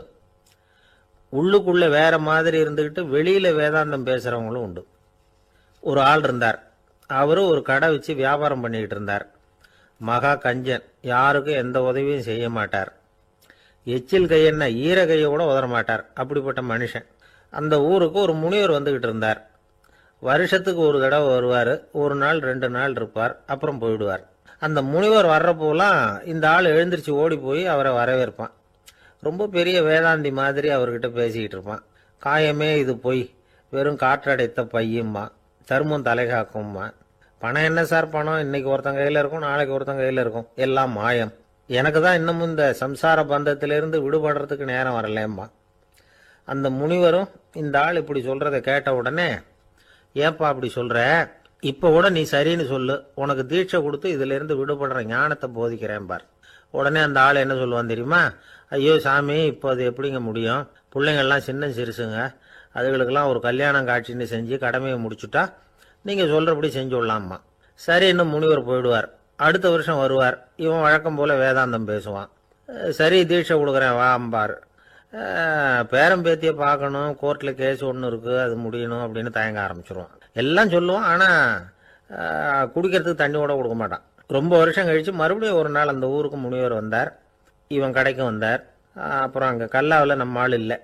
உள்ளுக்குள்ள வேற மாதிரி இருந்துக்கிட்டு வெளியில வேதாந்தம் பேசுறவங்களும் உண்டு. ஒரு ஆள் இருந்தார், அவரு ஒரு கடை வச்சு வியாபாரம் பண்ணிக்கிட்டு இருந்தார். மகா கஞ்சன், யாருக்கும் எந்த உதவியும் செய்ய மாட்டார். எச்சில் கையென்ன ஈர கையை கூட உதற மாட்டார், அப்படிப்பட்ட மனுஷன். அந்த ஊருக்கு ஒரு முனிவர் வந்துகிட்டு இருந்தார். வருஷத்துக்கு ஒரு தடவை வருவார், ஒரு நாள் 2 நாள் இருப்பார், அப்புறம் போயிடுவார். அந்த முனிவர் வர்றப்போலாம் இந்த ஆள் எழுந்திரிச்சு ஓடி போய் அவரை வரவேற்பான். ரொம்ப பெரிய வேதாந்தி மாதிரி அவர்கிட்ட பேசிக்கிட்டு இருப்பான். காயமே இது பொய், வெறும் காற்றடைத்த பையும்மா, தர்மம் தலைகாக்கும்மா. பணம் என்ன சார் பணம், இன்னைக்கு ஒருத்தன் கையில் இருக்கும், நாளைக்கு ஒருத்தன் கையில் இருக்கும், எல்லாம் மாயம். எனக்கு தான் இன்னமும் இந்த சம்சார பந்தத்திலிருந்து விடுபடுறதுக்கு நேரம் வரலேம்மா. அந்த முனிவரும் இந்த ஆள் இப்படி சொல்றதை கேட்ட உடனே, ஏப்பா அப்படி சொல்ற, இப்போ கூட நீ சரின்னு சொல்லு, உனக்கு தீட்சை கொடுத்து இதுல இருந்து விடுபடுற ஞானத்தை போதிக்கிறேன் பார். உடனே அந்த ஆள் என்ன சொல்லுவான் தெரியுமா? ஐயோ சாமி, இப்போ அது எப்படிங்க முடியும், பிள்ளைங்கள்லாம் சின்ன சிறுசுங்க, அதுகளுக்கெல்லாம் ஒரு கல்யாணம் காட்சின்னு செஞ்சு கடமையை முடிச்சுட்டா நீங்கள் சொல்கிறபடி செஞ்சு விடலாமா. சரி, இன்னும் முனிவர் போயிடுவார். அடுத்த வருஷம் வருவார், இவன் வழக்கம் போல் வேதாந்தம் பேசுவான். சரி தீட்சை கொடுக்குறேன் வா அம்பார். பேரம்பேத்தியை பார்க்கணும், கோர்ட்டில் கேஸ் ஒன்று இருக்குது, அது முடியணும் அப்படின்னு தயங்க ஆரம்பிச்சிருவான். எல்லாம் சொல்லுவான், ஆனால் குடிக்கிறதுக்கு தண்ணி கூட கொடுக்க மாட்டான். ரொம்ப வருஷம் கழித்து மறுபடியும் ஒரு நாள் அந்த ஊருக்கு முனிவர் வந்தார், இவன் கடைக்கு வந்தார். அப்புறம் அங்கே கல்லாவில் நம்ம ஆள் இல்லை,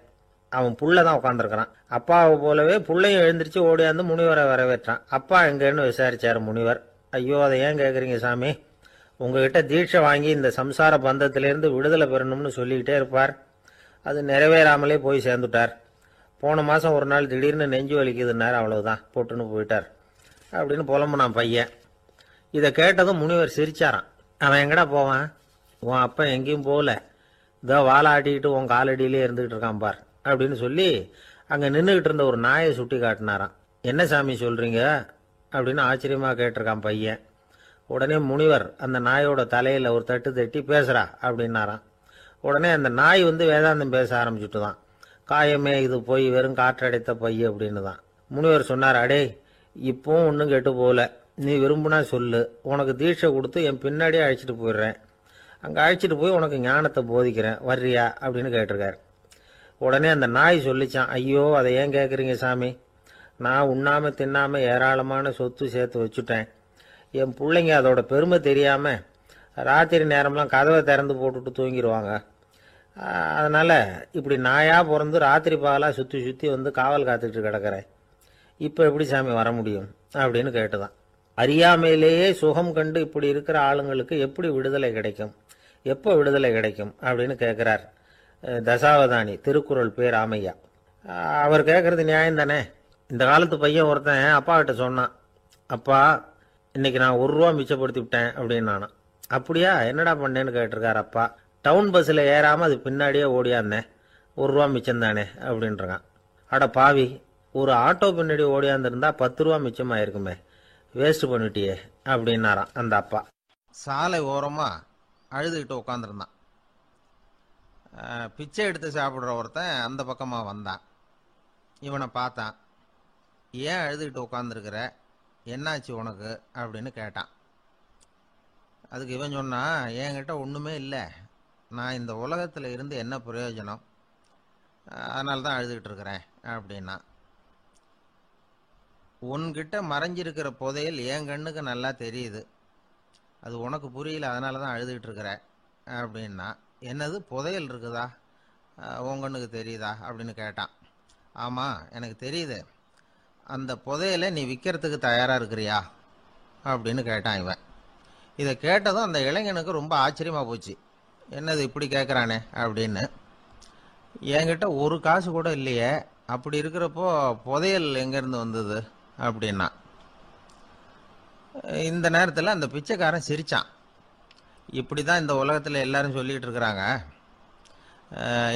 அவன் புள்ள தான் உட்காந்துருக்கிறான். அப்பாவை போலவே புள்ளையும் எழுந்திரிச்சு ஓடியாந்து முனிவரை வரவேற்றான். அப்பா எங்கன்னு விசாரிச்சார் முனிவர். ஐயோ அதை ஏன் கேட்குறீங்க சாமி, உங்ககிட்ட தீட்சை வாங்கி இந்த சம்சார பந்தத்திலேருந்து விடுதலை பெறணும்னு சொல்லிக்கிட்டே இருப்பார், அது நிறைவேறாமலே போய் சேர்ந்துட்டார். போன மாதம் ஒரு நாள் திடீர்னு நெஞ்சு வலிக்குதுன்னார், அவ்வளவுதான் போட்டுன்னு போயிட்டார் அப்படின்னு புலம்புனான் பையன். இதை கேட்டதும் முனிவர் சிரிச்சாரான். அவன் எங்கடா போவான், உன் அப்பா எங்கேயும் போகல, இதோ வாழை ஆட்டிக்கிட்டு உன் காலடியிலே இருந்துகிட்டு இருக்கான் பார் அப்படின்னு சொல்லி அங்கே நின்றுக்கிட்டு இருந்த ஒரு நாயை சுட்டி காட்டினாரான். என்ன சாமி சொல்கிறீங்க அப்படின்னு ஆச்சரியமாக கேட்டிருக்கான் பையன். உடனே முனிவர் அந்த நாயோட தலையில் ஒரு தட்டு தட்டி பேசுகிறா அப்படின்னாரான். உடனே அந்த நாய் வந்து வேதாந்தம் பேச ஆரம்பிச்சுட்டு தான், காயமே இது போய் வெறும் காற்றடைத்த பைய அப்படின்னு தான். முனிவர் சொன்னார், அடே இப்போவும் ஒன்றும் கெட்டு போகல, நீ விரும்புனா சொல்லு, உனக்கு தீட்சை கொடுத்து என் பின்னாடியே அழைச்சிட்டு போயிடுறேன், அங்கே அழைச்சிட்டு போய் உனக்கு ஞானத்தை போதிக்கிறேன், வர்றியா அப்படின்னு கேட்டிருக்காரு. உடனே அந்த நாய் சொல்லிச்சான், ஐயோ அதை ஏன் கேட்குறீங்க சாமி, நான் உண்ணாமல் தின்னாமல் ஏராளமான சொத்து சேர்த்து வச்சுட்டேன், என் பிள்ளைங்க அதோட பெருமை தெரியாமல் ராத்திரி நேரம்லாம் கதவை திறந்து போட்டுட்டு தூங்கிடுவாங்க, அதனால் இப்படி நாயாக பிறந்து ராத்திரி பகலாக சுற்றி சுற்றி வந்து காவல் காத்துக்கிட்டு கிடக்கிறேன், இப்போ எப்படி சாமி வர முடியும் அப்படின்னு கேட்டுதான். அறியாமையிலேயே சுகம் கண்டு இப்படி இருக்கிற ஆளுங்களுக்கு எப்படி விடுதலை கிடைக்கும், எப்போ விடுதலை கிடைக்கும் அப்படின்னு கேட்குறார் தசாவதானி, திருக்குறள் பேர் ராமையா. அவர் கேட்குறது நியாயம் தானே. இந்த காலத்து பையன் ஒருத்தன் அப்பா கிட்ட சொன்னான், அப்பா இன்னைக்கு நான் 1 ரூபா மிச்சப்படுத்தி விட்டேன் அப்படின்னு. நானும் அப்படியா என்னடா பண்ணேன்னு கேட்டிருக்காரு அப்பா. டவுன் பஸ்ஸில் ஏறாமல் அது பின்னாடியே ஓடியாந்தேன், 1 ரூபா மிச்சம் தானே அப்படின்றான். அட பாவி, ஒரு ஆட்டோ பின்னாடி ஓடியாந்துருந்தா 10 ரூபா மிச்சமாயிருக்குமே, வேஸ்ட் பண்ணிட்டியே அப்படின்னாரான் அந்த அப்பா. சாலை ஓரமாக அழுதுகிட்டு உட்காந்துருந்தான். பிச்சை எடுத்து சாப்பிட்ற ஒருத்தன் அந்த பக்கமாக வந்தான். இவனை பார்த்தான். ஏன் அழுதுகிட்டு உட்காந்துருக்கிற, என்னாச்சு உனக்கு அப்படின்னு கேட்டான். அதுக்கு இவன் சொன்னான், என்கிட்ட ஒன்றுமே இல்லை, நான் இந்த உலகத்தில் இருந்து என்ன பிரயோஜனம், அதனால தான் அழுதுகிட்டு இருக்கிறேன் அப்படின்னா. உன்கிட்ட மறைஞ்சிருக்கிற புதையல் என் கண்ணுக்கு நல்லா தெரியுது, அது உனக்கு புரியல, அதனால தான் அழுதுகிட்டு இருக்கிற அப்படின்னா. என்னது புதையல் இருக்குதா, உன் கண்ணுக்கு தெரியுதா அப்படின்னு கேட்டான். ஆமாம், எனக்கு தெரியுது. அந்த புதையலை நீ விற்கிறதுக்கு தயாராக இருக்கிறியா அப்படின்னு கேட்டான் இவன். இதை கேட்டதும் அந்த இளைஞனுக்கு ரொம்ப ஆச்சரியமாக போச்சு. என்னது இப்படி கேட்குறானே அப்படின்னு. என்கிட்ட ஒரு காசு கூட இல்லையே, அப்படி இருக்கிறப்போ புதையல் எங்கேருந்து வந்தது அப்படின்னா. இந்த நேரத்தில் அந்த பிச்சைக்காரன் சிரித்தான். இப்படி தான் இந்த உலகத்தில் எல்லாரும் சொல்லிகிட்டு இருக்கிறாங்க,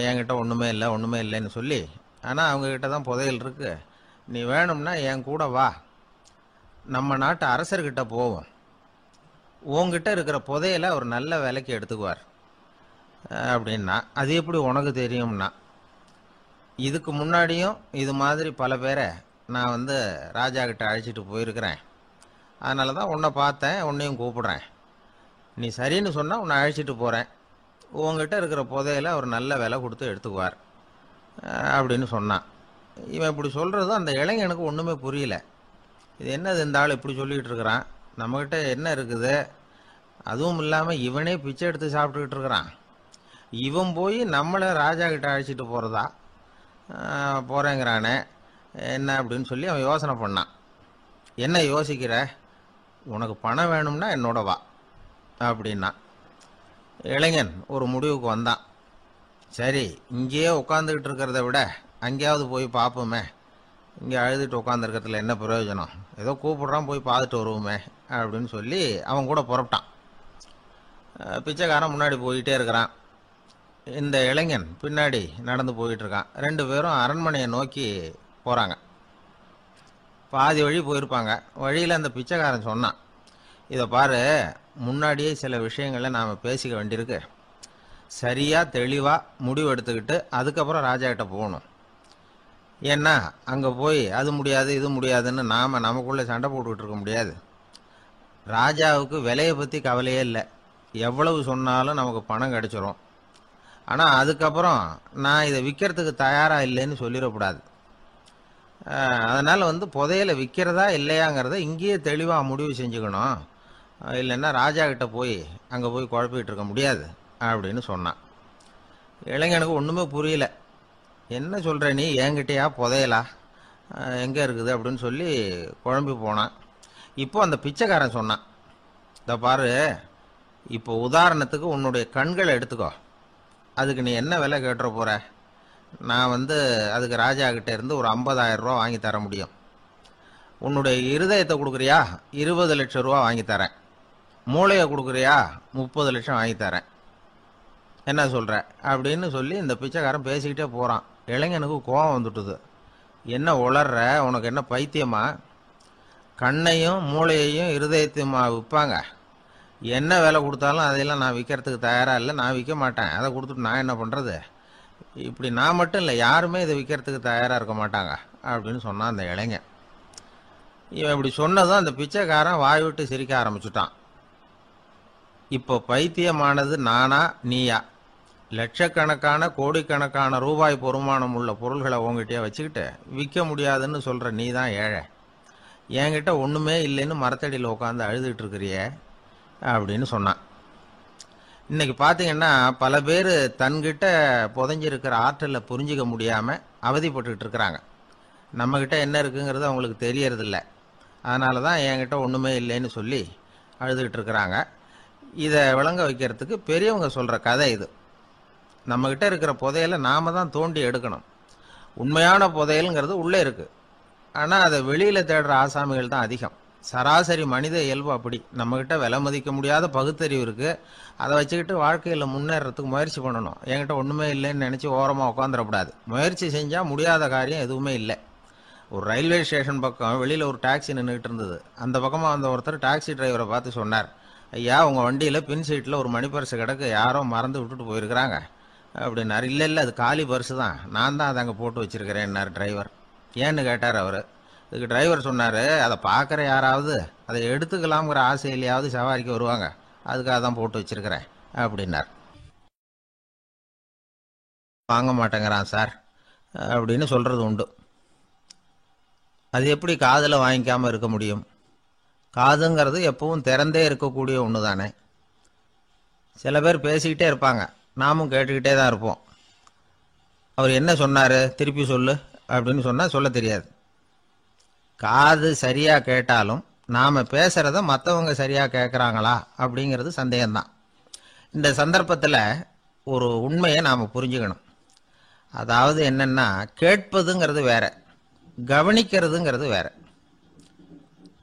என்கிட்ட ஒன்றுமே இல்லை ஒன்றுமே இல்லைன்னு சொல்லி. ஆனால் அவங்கக்கிட்ட தான் புதையல் இருக்குது. நீ வேணும்னா என் கூட வா, நம்ம நாட்டு அரசர்கிட்ட போவோம். உங்ககிட்ட இருக்கிற புதையலை அவர் நல்ல விலைக்கு எடுத்துக்குவார் அப்படின்னா. அது எப்படி உனக்கு தெரியும்னா, இதுக்கு முன்னாடியும் இது மாதிரி பல பேரை நான் ராஜா கிட்ட அழைச்சிட்டு போயிருக்கிறேன். அதனால தான் உன்னை பார்த்தேன், உன்னையும் கூப்பிடுறேன். நீ சரின்னு சொன்னால் உன்னை அழைச்சிட்டு போகிறேன். உங்ககிட்ட இருக்கிற புதையலை அவர் நல்ல விலை கொடுத்து எடுத்துக்குவார் அப்படின்னு சொன்னான். இவன் இப்படி சொல்கிறது அந்த இளைஞனுக்கு ஒன்றுமே புரியல. இது என்னது இந்த ஆள் இப்படி சொல்லிகிட்டு இருக்கிறான், நம்மக்கிட்ட என்ன இருக்குது, அதுவும் இல்லாமல் இவனே பிச்சை எடுத்து சாப்பிட்டுக்கிட்டு இருக்கிறான், இவன் போய் நம்மளை ராஜா கிட்ட அழைச்சிட்டு போகிறதா போகிறேங்கிறானே என்ன அப்படின்னு சொல்லி அவன் யோசனை பண்ணான். என்ன யோசிக்கிற, உனக்கு பணம் வேணும்னா என்னோட வா அப்படின்னா. இளைஞன் ஒரு முடிவுக்கு வந்தான். சரி, இங்கேயே உட்காந்துக்கிட்டு இருக்கிறத விட அங்கேயாவது போய் பார்ப்போமே, இங்கே அழுதுட்டு உட்காந்துருக்கிறதுல என்ன பிரயோஜனம், ஏதோ கூப்பிட்றான் போய் பார்த்துட்டு வருவோமே அப்படின்னு சொல்லி அவன் கூட புறப்பட்டான். பிச்சைக்காரன் முன்னாடி போயிட்டே இருக்கிறான், இந்த இளைஞன் பின்னாடி நடந்து போயிட்டுருக்கான். ரெண்டு பேரும் அரண்மனையை நோக்கி போகிறாங்க. பாதி வழி போயிருப்பாங்க. வழியில் அந்த பிச்சைக்காரன் சொன்னான், இதை பாரு, முன்னாடியே சில விஷயங்களை நாம் பேசிக்க வேண்டியிருக்கு. சரியாக தெளிவாக முடிவு எடுத்துக்கிட்டு அதுக்கப்புறம் ராஜா கிட்ட போகணும். ஏன்னா அங்கே போய் அது முடியாது இது முடியாதுன்னு நாம் நமக்குள்ளே சண்டை போட்டுக்கிட்டு இருக்க முடியாது. ராஜாவுக்கு விலையை பற்றி கவலையே இல்லை, எவ்வளவு சொன்னாலும் நமக்கு பணம் கிடைச்சிரும். ஆனால் அதுக்கப்புறம் நான் இதை விற்கிறதுக்கு தயாராக இல்லைன்னு சொல்லிடக்கூடாது. அதனால் புதையலை விற்கிறதா இல்லையாங்கிறத இங்கேயே தெளிவாக முடிவு செஞ்சுக்கணும். இல்லைன்னா ராஜா கிட்ட போய் அங்கே போய் குழப்பிக்கிட்டு இருக்க முடியாது அப்படின்னு சொன்னான். இளைஞனுக்கு ஒன்றுமே புரியல. என்ன சொல்கிற நீ, என்கிட்டயா புதையலா, எங்கே இருக்குது அப்படின்னு சொல்லி குழம்பி போனான். இப்போ அந்த பிச்சைக்காரன் சொன்னான், இதை பாரு, இப்போ உதாரணத்துக்கு உன்னுடைய கண்களை எடுத்துக்கோ, அதுக்கு நீ என்ன விலை கேட்டுற போகிற. நான் அதுக்கு ராஜா கிட்ட இருந்து ஒரு 50,000 ரூபா வாங்கி தர முடியும். உன்னுடைய இருதயத்தை கொடுக்குறியா, 20 லட்சம் ரூபா வாங்கி தரேன். மூளையை கொடுக்குறியா, 30 லட்சம் வாங்கி தரேன். என்ன சொல்கிற அப்படின்னு சொல்லி இந்த பிச்சைக்காரன் பேசிக்கிட்டே போகிறான். இளைஞனுக்கு கோபம் வந்துட்டுது. என்ன உளர்ற, உனக்கு என்ன பைத்தியமா, கண்ணையும் மூளையையும் இருதயத்தையுமா விற்பாங்க, என்ன விலை கொடுத்தாலும் அதையெல்லாம் நான் விற்கிறதுக்கு தயாராக இல்லை, நான் விற்க மாட்டேன், அதை கொடுத்துட்டு நான் என்ன பண்ணுறது, இப்படி நான் மட்டும் இல்லை யாருமே இதை விற்கிறதுக்கு தயாராக இருக்க மாட்டாங்க அப்படின்னு சொன்னான் அந்த இளைஞன். இவன் இப்படி சொன்னதும் அந்த பிச்சைக்காரன் வாய் விட்டு சிரிக்க ஆரம்பிச்சுட்டான். இப்போ பைத்தியமானது நானா நீயா, லட்சக்கணக்கான கோடிக்கணக்கான ரூபாய் பொறுமானம் உள்ள பொருள்களை உங்ககிட்டயே வச்சுக்கிட்டு விற்க முடியாதுன்னு சொல்கிற நீ தான் ஏழை, என்கிட்ட ஒன்றுமே இல்லைன்னு மரத்தடியில் உட்காந்து அழுதுகிட்டு இருக்கிறியே அப்படின்னு சொன்னான். இன்னைக்கு பார்த்தீங்கன்னா பல பேர் தன்கிட்ட புதைஞ்சிருக்கிற ஆற்றலை புரிஞ்சிக்க முடியாமல் அவதிப்பட்டுக்கிட்டு இருக்கிறாங்க. நம்மக்கிட்ட என்ன இருக்குங்கிறது அவங்களுக்கு தெரியறதில்ல. அதனால தான் என்கிட்ட ஒன்றுமே இல்லைன்னு சொல்லி அழுதுகிட்டு இருக்கிறாங்க. இதை விளங்க வைக்கிறதுக்கு பெரியவங்க சொல்கிற கதை இது. நம்மக்கிட்ட இருக்கிற புதையலை நாம் தான் தோண்டி எடுக்கணும். உண்மையான புதையலுங்கிறது உள்ளே இருக்குது, ஆனால் அதை வெளியில் தேடுற ஆசாமிகள் தான் அதிகம். சராசரி மனித இயல்பு அப்படி. நம்மக்கிட்ட விலை மதிக்க முடியாத பகுத்தறிவு இருக்குது, அதை வச்சுக்கிட்டு வாழ்க்கையில் முன்னேறதுக்கு முயற்சி பண்ணணும். என்கிட்ட ஒன்றுமே இல்லைன்னு நினச்சி ஓரமாக உட்காந்துடக்கூடாது. முயற்சி செஞ்சால் முடியாத காரியம் எதுவுமே இல்லை. ஒரு ரயில்வே ஸ்டேஷன் பக்கம் வெளியில் ஒரு டாக்ஸி நின்றுக்கிட்டு இருந்தது. அந்த பக்கமாக வந்த ஒருத்தர் டாக்ஸி டிரைவரை பார்த்து சொன்னார், ஐயா, உங்கள் வண்டியில் பின் சீட்டில் ஒரு மணி பர்ஸு கிடக்கு, யாரோ மறந்து விட்டுட்டு போயிருக்கிறாங்க அப்படின்னாரு. இல்லை இல்லை, அது காலி பர்ஸு தான், நான் தான் அதை அங்கே போட்டு வச்சுருக்கிறேன்னார் டிரைவர். ஏன்னு கேட்டார் அவர். இதுக்கு டிரைவர் சொன்னார், அதை பார்க்குற யாராவது அதை எடுத்துக்கலாம்ங்கிற ஆசையிலையாவது சவாரிக்கு வருவாங்க, அதுக்காக தான் போட்டு வச்சுருக்கிறேன் அப்படின்னார். வாங்க மாட்டேங்கிறான் சார் அப்படின்னு சொல்கிறது உண்டு. அது எப்படி காதில் வாங்கிக்காமல் இருக்க முடியும்? காதுங்கிறது எப்பவும் திறந்தே இருக்கக்கூடிய ஒன்று தானே. சில பேர் பேசிக்கிட்டே இருப்பாங்க, நாமும் கேட்டுக்கிட்டே தான் இருப்போம். அவர் என்ன சொன்னாரு திருப்பி சொல்லு அப்படின்னு சொன்னா சொல்ல தெரியாது. காது சரியா கேட்டாலும் நாம பேசுறத மற்றவங்க சரியா கேட்கறாங்களா அப்படிங்கிறது சந்தேகம்தான். இந்த சந்தர்ப்பத்தில் ஒரு உண்மையை நாம புரிஞ்சுக்கணும். அதாவது என்னன்னா, கேட்பதுங்கிறது வேற, கவனிக்கிறதுங்கிறது வேற.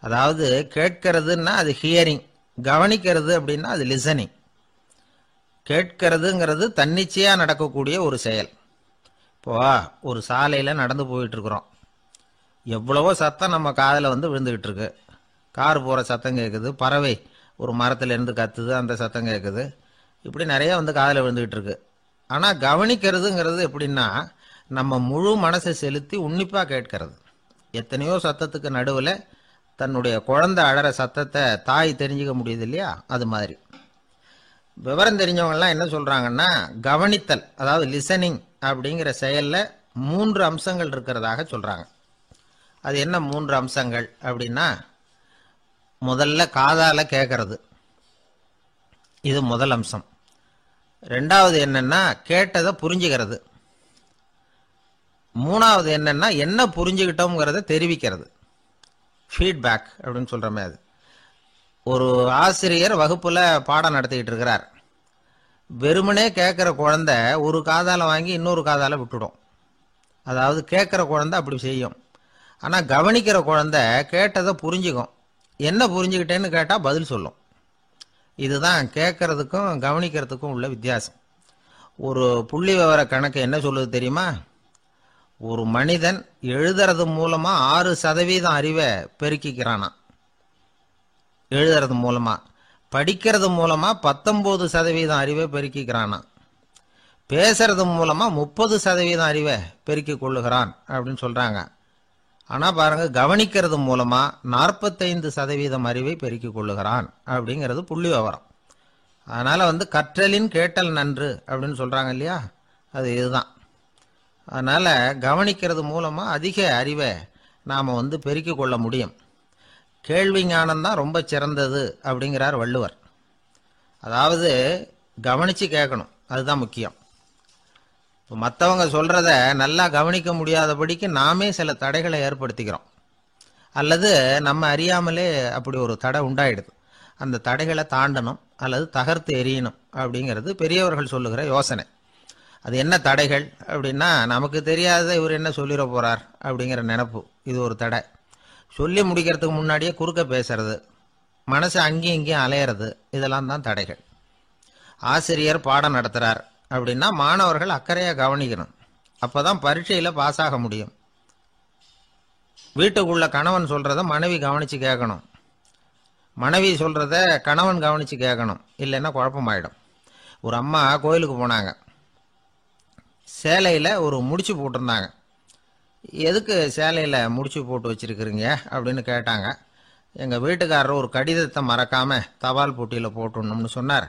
அதாவது கேட்கறதுன்னா அது ஹியரிங், கவனிக்கிறது அப்படின்னா அது லிசனிங். கேட்கறதுங்கிறது தன்னிச்சையா நடக்கக்கூடிய ஒரு செயல். இப்போ ஒரு சாலையில் நடந்து போயிட்டு இருக்கிறோம், எவ்வளவோ சத்தம் நம்ம காதில் வந்து விழுந்துகிட்டு இருக்கு. கார் போகிற சத்தம் கேட்குது, பறவை ஒரு மரத்துலேருந்து கத்துது, அந்த சத்தம் கேட்குது, இப்படி நிறைய வந்து காதில் விழுந்துகிட்டு இருக்கு. ஆனால் கவனிக்கிறதுங்கிறது எப்படின்னா, நம்ம முழு மனசை செலுத்தி உன்னிப்பாக கேட்கறது. எத்தனையோ சத்தத்துக்கு நடுவில் தன்னுடைய குழந்தை அழற சத்தத்தை தாய் தெரிஞ்சுக்க முடியுது இல்லையா, அது மாதிரி. விவரம் தெரிஞ்சவங்கலாம் என்ன சொல்கிறாங்கன்னா, கவனித்தல் அதாவது லிசனிங் அப்படிங்கிற செயலில் 3 அம்சங்கள் இருக்கிறதாக சொல்கிறாங்க. அது என்ன 3 அம்சங்கள் அப்படின்னா, முதல்ல காதால் கேட்கறது, இது முதல் அம்சம். ரெண்டாவது என்னன்னா கேட்டதை புரிஞ்சுக்கிறது. மூணாவது என்னன்னா என்ன புரிஞ்சுக்கிட்டோங்கிறத தெரிவிக்கிறது, ஃபீட்பேக் அப்படின்னு சொல்கிறோமே அது. ஒரு ஆசிரியர் வகுப்பில் பாடம் நடத்திக்கிட்டு இருக்கிறார். வெறுமனே கேட்குற குழந்தை ஒரு காதால் வாங்கி இன்னொரு காதால் விட்டுடும். அதாவது கேட்குற குழந்தை அப்படி செய்யும். ஆனால் கவனிக்கிற குழந்தை கேட்டதை புரிஞ்சுக்கும். என்ன புரிஞ்சுக்கிட்டேன்னு கேட்டால் பதில் சொல்லும். இதுதான் கேட்கறதுக்கும் கவனிக்கிறதுக்கும் உள்ள வித்தியாசம். ஒரு புள்ளி விவர கணக்கு என்ன சொல்லுது தெரியுமா? ஒரு மனிதன் எழுதுறது மூலமா 6% அறிவை பெருக்கிக்கிறானா, எழுதுறது மூலமா. படிக்கிறது மூலமா 19% அறிவை பெருக்கிக்கிறானா. பேசுறது மூலமா 30% அறிவை பெருக்கிக் கொள்ளுகிறான் அப்படின்னு சொல்றாங்க. ஆனா பாருங்க, கவனிக்கிறது மூலமா 45% அறிவை பெருக்கிக் கொள்ளுகிறான் அப்படிங்கிறது புள்ளி விவரம். அதனால வந்து கற்றலின் கேட்டல் நன்று அப்படின்னு சொல்றாங்க இல்லையா, அது இதுதான். அதனால கவனிக்கிறது மூலமா அதிக அறிவை நாம வந்து பெருக்கிக் கொள்ள முடியும். கேள்வி ஞானம் தான் ரொம்ப சிறந்தது அப்படிங்கிறார் வள்ளுவர். அதாவது கவனிச்சு கேட்கணும், அதுதான் முக்கியம். இப்போ மற்றவங்க சொல்றத நல்லா கவனிக்க முடியாதபடிக்கு நாமே சில தடைகளை ஏற்படுத்திக்கிறோம், அல்லது நம்ம அறியாமலே அப்படி ஒரு தடை உண்டாயிடுது. அந்த தடைகளை தாண்டணும் அல்லது தகர்த்து எறியணும் அப்படிங்கிறது பெரியவர்கள் சொல்லுகிற யோசனை. அது என்ன தடைகள் அப்படின்னா, நமக்கு தெரியாத இவர் என்ன சொல்லிட போறார் அப்படிங்கிற நினைப்பு, இது ஒரு தடை. சொல்லி முடிக்கிறதுக்கு முன்னாடியே குறுக்க பேசுறது, மனசு அங்கேயும் இங்கேயும் அலையிறது, இதெல்லாம் தான் தடைகள். ஆசிரியர் பாடம் நடத்துறார் அப்படின்னா மாணவர்கள் அக்கறையாக கவனிக்கணும், அப்பதான் பரீட்சையில் பாஸ் ஆக முடியும். வீட்டுக்குள்ள கணவன் சொல்றத மனைவி கவனிச்சு கேட்கணும், மனைவி சொல்றத கணவன் கவனிச்சு கேட்கணும், இல்லைன்னா குழப்பமாயிடும். ஒரு அம்மா கோயிலுக்கு போனாங்க, சேலையில் ஒரு முடிச்சு போட்டிருந்தாங்க. எதுக்கு சேலையில் முடிச்சு போட்டு வச்சிருக்கிறீங்க அப்படின்னு கேட்டாங்க. எங்கள் வீட்டுக்காரர் ஒரு கடிதத்தை மறக்காம தபால் போட்டியில் போட்டுடணும்னு சொன்னார்,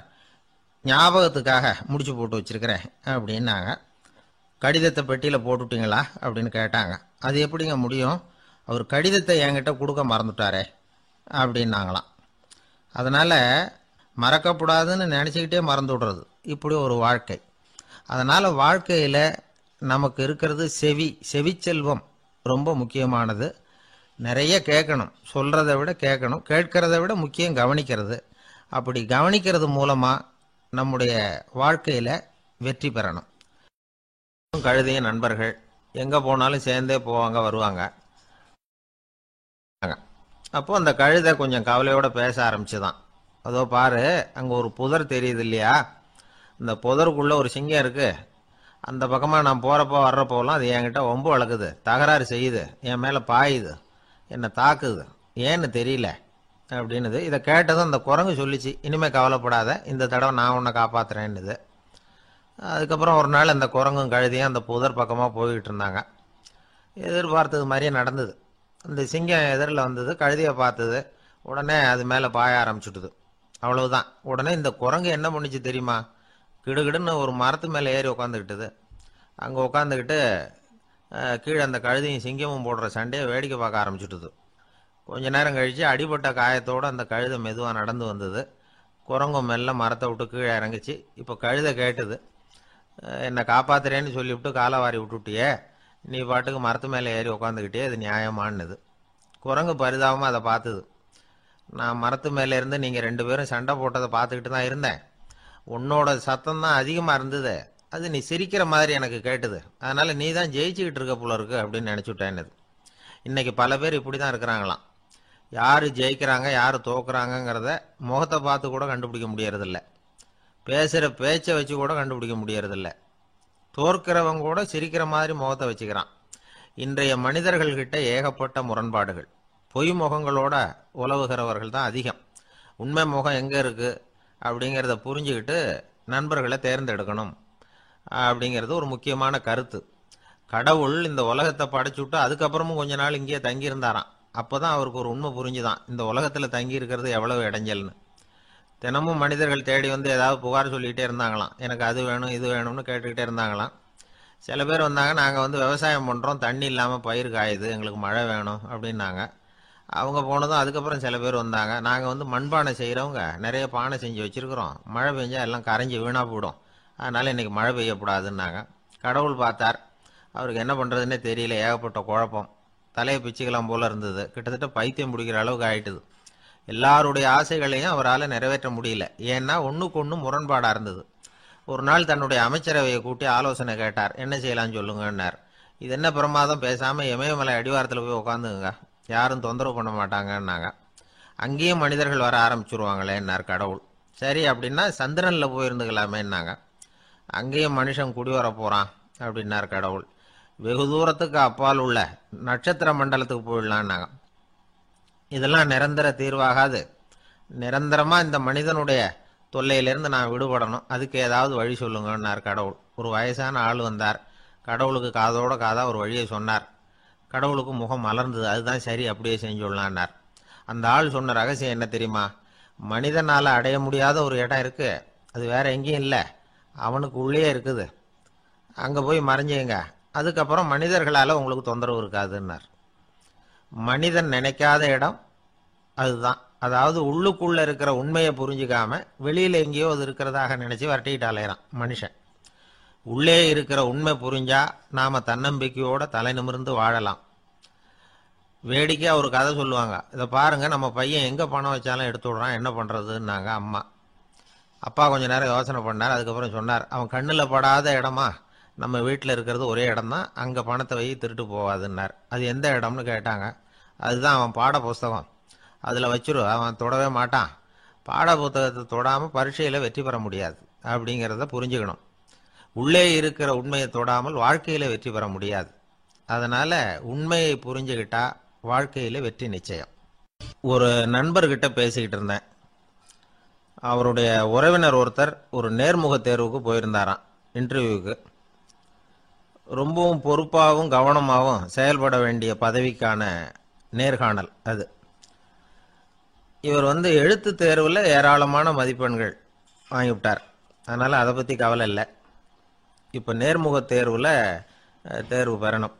ஞாபகத்துக்காக முடிச்சு போட்டு வச்சிருக்கிறேன் அப்படின்னாங்க. கடிதத்தை பெட்டியில் போட்டுட்டீங்களா அப்படின்னு கேட்டாங்க. அது எப்படிங்க முடியும், அவர் கடிதத்தை என்கிட்ட கொடுக்க மறந்துட்டாரே அப்படின்னாங்களாம். அதனால் மறக்கப்படாதுன்னு நினச்சிக்கிட்டே மறந்து விடுறது, இப்படி ஒரு வாழ்க்கை. அதனால் வாழ்க்கையில் நமக்கு இருக்கிறது செவிச்செல்வம் ரொம்ப முக்கியமானது. நிறைய கேட்கணும், சொல்கிறத விட கேட்கணும், கேட்கறத விட முக்கியம் கவனிக்கிறது. அப்படி கவனிக்கிறது மூலமாக நம்முடைய வாழ்க்கையில் வெற்றி பெறணும். கழுதைய நண்பர்கள் எங்கே போனாலும் சேர்ந்தே போவாங்க வருவாங்க. அப்போது அந்த கழுதை கொஞ்சம் கவலையோடு பேச ஆரம்பிச்சுதான். அதோ பாரு, அங்கே ஒரு புதர் தெரியுது இல்லையா, இந்த புதருக்குள்ளே ஒரு சிங்கம் இருக்குது, அந்த பக்கமாக நான் போகிறப்போ வர்றப்போலாம் அது என்கிட்ட வம்பு வளர்க்குது, தகராறு செய்யுது, என் மேலே பாயுது, என்னை தாக்குது, ஏன்னு தெரியல அப்படின்னுது. இதை கேட்டதும் அந்த குரங்கு சொல்லிச்சு, இனிமேல் கவலைப்படாத, இந்த தடவை நான் உன்னை காப்பாற்றுறேன்னுது. அதுக்கப்புறம் ஒரு நாள் அந்த குரங்கும் கழுதியும் அந்த புதர் பக்கமாக போய்கிட்டு இருந்தாங்க. எதிர்பார்த்தது மாதிரியே நடந்தது. அந்த சிங்கம் எதிரில் வந்தது, கழுதியை பார்த்தது, உடனே அது மேலே பாய ஆரம்பிச்சுட்டுது. அவ்வளவுதான். உடனே இந்த குரங்கு என்ன பண்ணிச்சு தெரியுமா, கிடுகிடுன்னு ஒரு மரத்து மேலே ஏறி உட்காந்துக்கிட்டது. அங்கே உட்காந்துக்கிட்டு கீழே அந்த கழுதையும் சிங்கமும் போடுற சண்டையை வேடிக்கை பார்க்க ஆரம்பிச்சுட்டுது. கொஞ்ச நேரம் கழித்து அடிபட்ட காயத்தோடு அந்த கழுதை மெதுவாக நடந்து வந்தது. குரங்கும் மெல்ல மரத்தை விட்டு கீழே இறங்கிச்சு. இப்போ கழுதை கேட்டுது, என்னை காப்பாத்துறேன்னு சொல்லிவிட்டு காலை வாரி விட்டுட்டியே, நீ பாட்டுக்கு மரத்து மேலே ஏறி உக்காந்துக்கிட்டே, அது நியாயமானது. குரங்கு பரிதாபமாக அதை பார்த்துது. நான் மரத்து மேலே இருந்து நீங்கள் 2 பேரும் சண்டை போட்டதை பார்த்துக்கிட்டு தான் இருந்தேன். உன்னோட சத்தம் தான் அதிகமாக இருந்தது, அது நீ சிரிக்கிற மாதிரி எனக்கு கேட்டுது. அதனால் நீ தான் ஜெயிச்சுக்கிட்டு இருக்க போல இருக்கு அப்படின்னு நினச்சிவிட்டேன்னு. இன்னைக்கு பல பேர் இப்படி தான் இருக்கிறாங்களாம். யார் ஜெயிக்கிறாங்க யார் தோக்குறாங்கங்கிறத முகத்தை பார்த்து கூட கண்டுபிடிக்க முடியறதில்ல. பேசுகிற பேச்சை வச்சு கூட கண்டுபிடிக்க முடியறதில்ல. தோற்கிறவங்க கூட சிரிக்கிற மாதிரி முகத்தை வச்சுக்கிறான். இன்றைய மனிதர்கள்கிட்ட ஏகப்பட்ட முரண்பாடுகள். பொய் முகங்களோட உலவுகிறவர்கள் தான் அதிகம். உண்மை முகம் எங்கே இருக்குது அப்படிங்கிறத புரிஞ்சுக்கிட்டு நண்பர்களை தேர்ந்தெடுக்கணும் அப்படிங்கிறது ஒரு முக்கியமான கருத்து. கடவுள் இந்த உலகத்தை படைச்சுட்டு அதுக்கப்புறமும் கொஞ்ச நாள் இங்கேயே தங்கியிருந்தாராம். அப்போ தான் அவருக்கு ஒரு உண்மை புரிஞ்சுதான், இந்த உலகத்தில் தங்கி இருக்கிறது எவ்வளவு இடைஞ்சல்னு. தினமும் மனிதர்கள் தேடி வந்து ஏதாவது புகார் சொல்லிக்கிட்டே இருந்தாங்களாம். எனக்கு அது வேணும் இது வேணும்னு கேட்டுக்கிட்டே இருந்தாங்களாம். சில பேர் வந்தாங்க, நாங்கள் வந்து விவசாயம் பண்ணுறோம், தண்ணி இல்லாமல் பயிர் காயுது, எங்களுக்கு மழை வேணும் அப்படின்னாங்க. அவங்க போனதும் அதுக்கப்புறம் சில பேர் வந்தாங்க, நாங்கள் வந்து மண்பானை செய்கிறவங்க நிறைய பானை செஞ்சு வச்சுருக்குறோம், மழை பெஞ்சால் எல்லாம் கரைஞ்சி வீணாக போயிடும், அதனால் இன்றைக்கி மழை பெய்யக்கூடாதுன்னாங்க. கடவுள் பார்த்தார், அவருக்கு என்ன பண்ணுறதுன்னே தெரியல, ஏகப்பட்ட குழப்பம், தலையை பிச்சுக்கலாம் போல இருந்தது. கிட்டத்தட்ட பைத்தியம் பிடிக்கிற அளவுக்கு ஆயிட்டுது. எல்லாருடைய ஆசைகளையும் அவரால் நிறைவேற்ற முடியல. ஏன்னா ஒன்றுக்கு ஒன்று முரண்பாடாக இருந்தது. ஒரு நாள் தன்னுடைய அமைச்சரவையை கூட்டி ஆலோசனை கேட்டார். என்ன செய்யலாம்னு சொல்லுங்கன்னார். இது என்ன பிரமாதம், பேசாமல் இமயமலை அடிவாரத்தில் போய் உட்காந்துங்க, யாரும் தொந்தரவு பண்ண மாட்டாங்கன்னாங்க. அங்கேயும் மனிதர்கள் வர ஆரம்பிச்சுருவாங்களேன்னார் கடவுள். சரி அப்படின்னா சந்திரனில் போயிருந்துக்கலாமேன்னாங்க. அங்கேயும் மனுஷன் குடி வர போகிறான் அப்படின்னார் கடவுள். வெகு தூரத்துக்கு அப்பால் உள்ள நட்சத்திர மண்டலத்துக்கு போயிடலான்னாங்க. இதெல்லாம் நிரந்தர தீர்வாகாது, நிரந்தரமாக இந்த மனிதனுடைய தொல்லையிலேருந்து நான் விடுபடணும், அதுக்கு ஏதாவது வழி சொல்லுங்கன்னார் கடவுள். ஒரு வயசான ஆள் வந்தார். கடவுளுக்கு காதோட காதாக ஒரு வழியை சொன்னார். கடவுளுக்கு முகம் மலர்ந்தது. அதுதான் சரி, அப்படியே செஞ்சுடலான்னார். அந்த ஆள் சொன்ன ரகசியம் என்ன தெரியுமா? மனிதனால் அடைய முடியாத ஒரு இடம் இருக்குது, அது வேற எங்கேயும் இல்லை, அவனுக்கு உள்ளே இருக்குது, அங்கே போய் மறைஞ்சுங்க, அதுக்கப்புறம் மனிதர்களால் உங்களுக்கு தொந்தரவு இருக்காதுன்னார். மனிதன் நினைக்காத இடம் அதுதான். அதாவது உள்ளுக்குள்ளே இருக்கிற உண்மையை புரிஞ்சுக்காம வெளியில் எங்கேயோ அது இருக்கிறதாக நினச்சி வரட்டிக்கிட்டு அலையிறான் மனுஷன். உள்ளே இருக்கிற உண்மை புரிஞ்சா நாம் தன்னம்பிக்கையோடு தலை நிமிர்ந்து வாழலாம். வேடிக்கையாக ஒரு கதை சொல்லுவாங்க. இதை பாருங்கள், நம்ம பையன் எங்கே பணம் வச்சாலும் எடுத்து விடுறான், என்ன பண்ணுறதுன்னாங்க அம்மா. அப்பா கொஞ்சம் நேரம் யோசனை பண்ணார். அதுக்கப்புறம் சொன்னார், அவன் கண்ணில் படாத இடமா நம்ம வீட்டில் இருக்கிறது ஒரே இடம் தான், அங்கே பணத்தை வை திருட்டு போகாதுன்னார். அது எந்த இடம்னு கேட்டாங்க. அதுதான் அவன் பாட புஸ்தகம், அதில் வச்சிரு, அவன் தொடவே மாட்டான். பாட புத்தகத்தை தொடாமல் பரீட்சையில் வெற்றி பெற முடியாது அப்படிங்கிறத புரிஞ்சுக்கணும். உள்ளே இருக்கிற உண்மையை தொடாமல் வாழ்க்கையில் வெற்றி பெற முடியாது. அதனால் உண்மையை புரிஞ்சுக்கிட்டா வாழ்க்கையில் வெற்றி நிச்சயம். ஒரு நண்பர்கிட்ட பேசிக்கிட்டு இருந்தேன். அவருடைய உறவினர் ஒருத்தர் ஒரு நேர்முக தேர்வுக்கு போயிருந்தாராம், இன்டர்வியூவுக்கு. ரொம்பவும் பொறுப்பாகவும் கவனமாகவும் செயல்பட வேண்டிய பதவிக்கான நேர்காணல் அது. இவர் வந்து எழுத்து தேர்வில் ஏராளமான மதிப்பெண்கள் வாங்கிவிட்டார். அதனால் அதை பற்றி கவலை இல்லை. இப்போ நேர்முக தேர்வில் தேர்வு பெறணும்.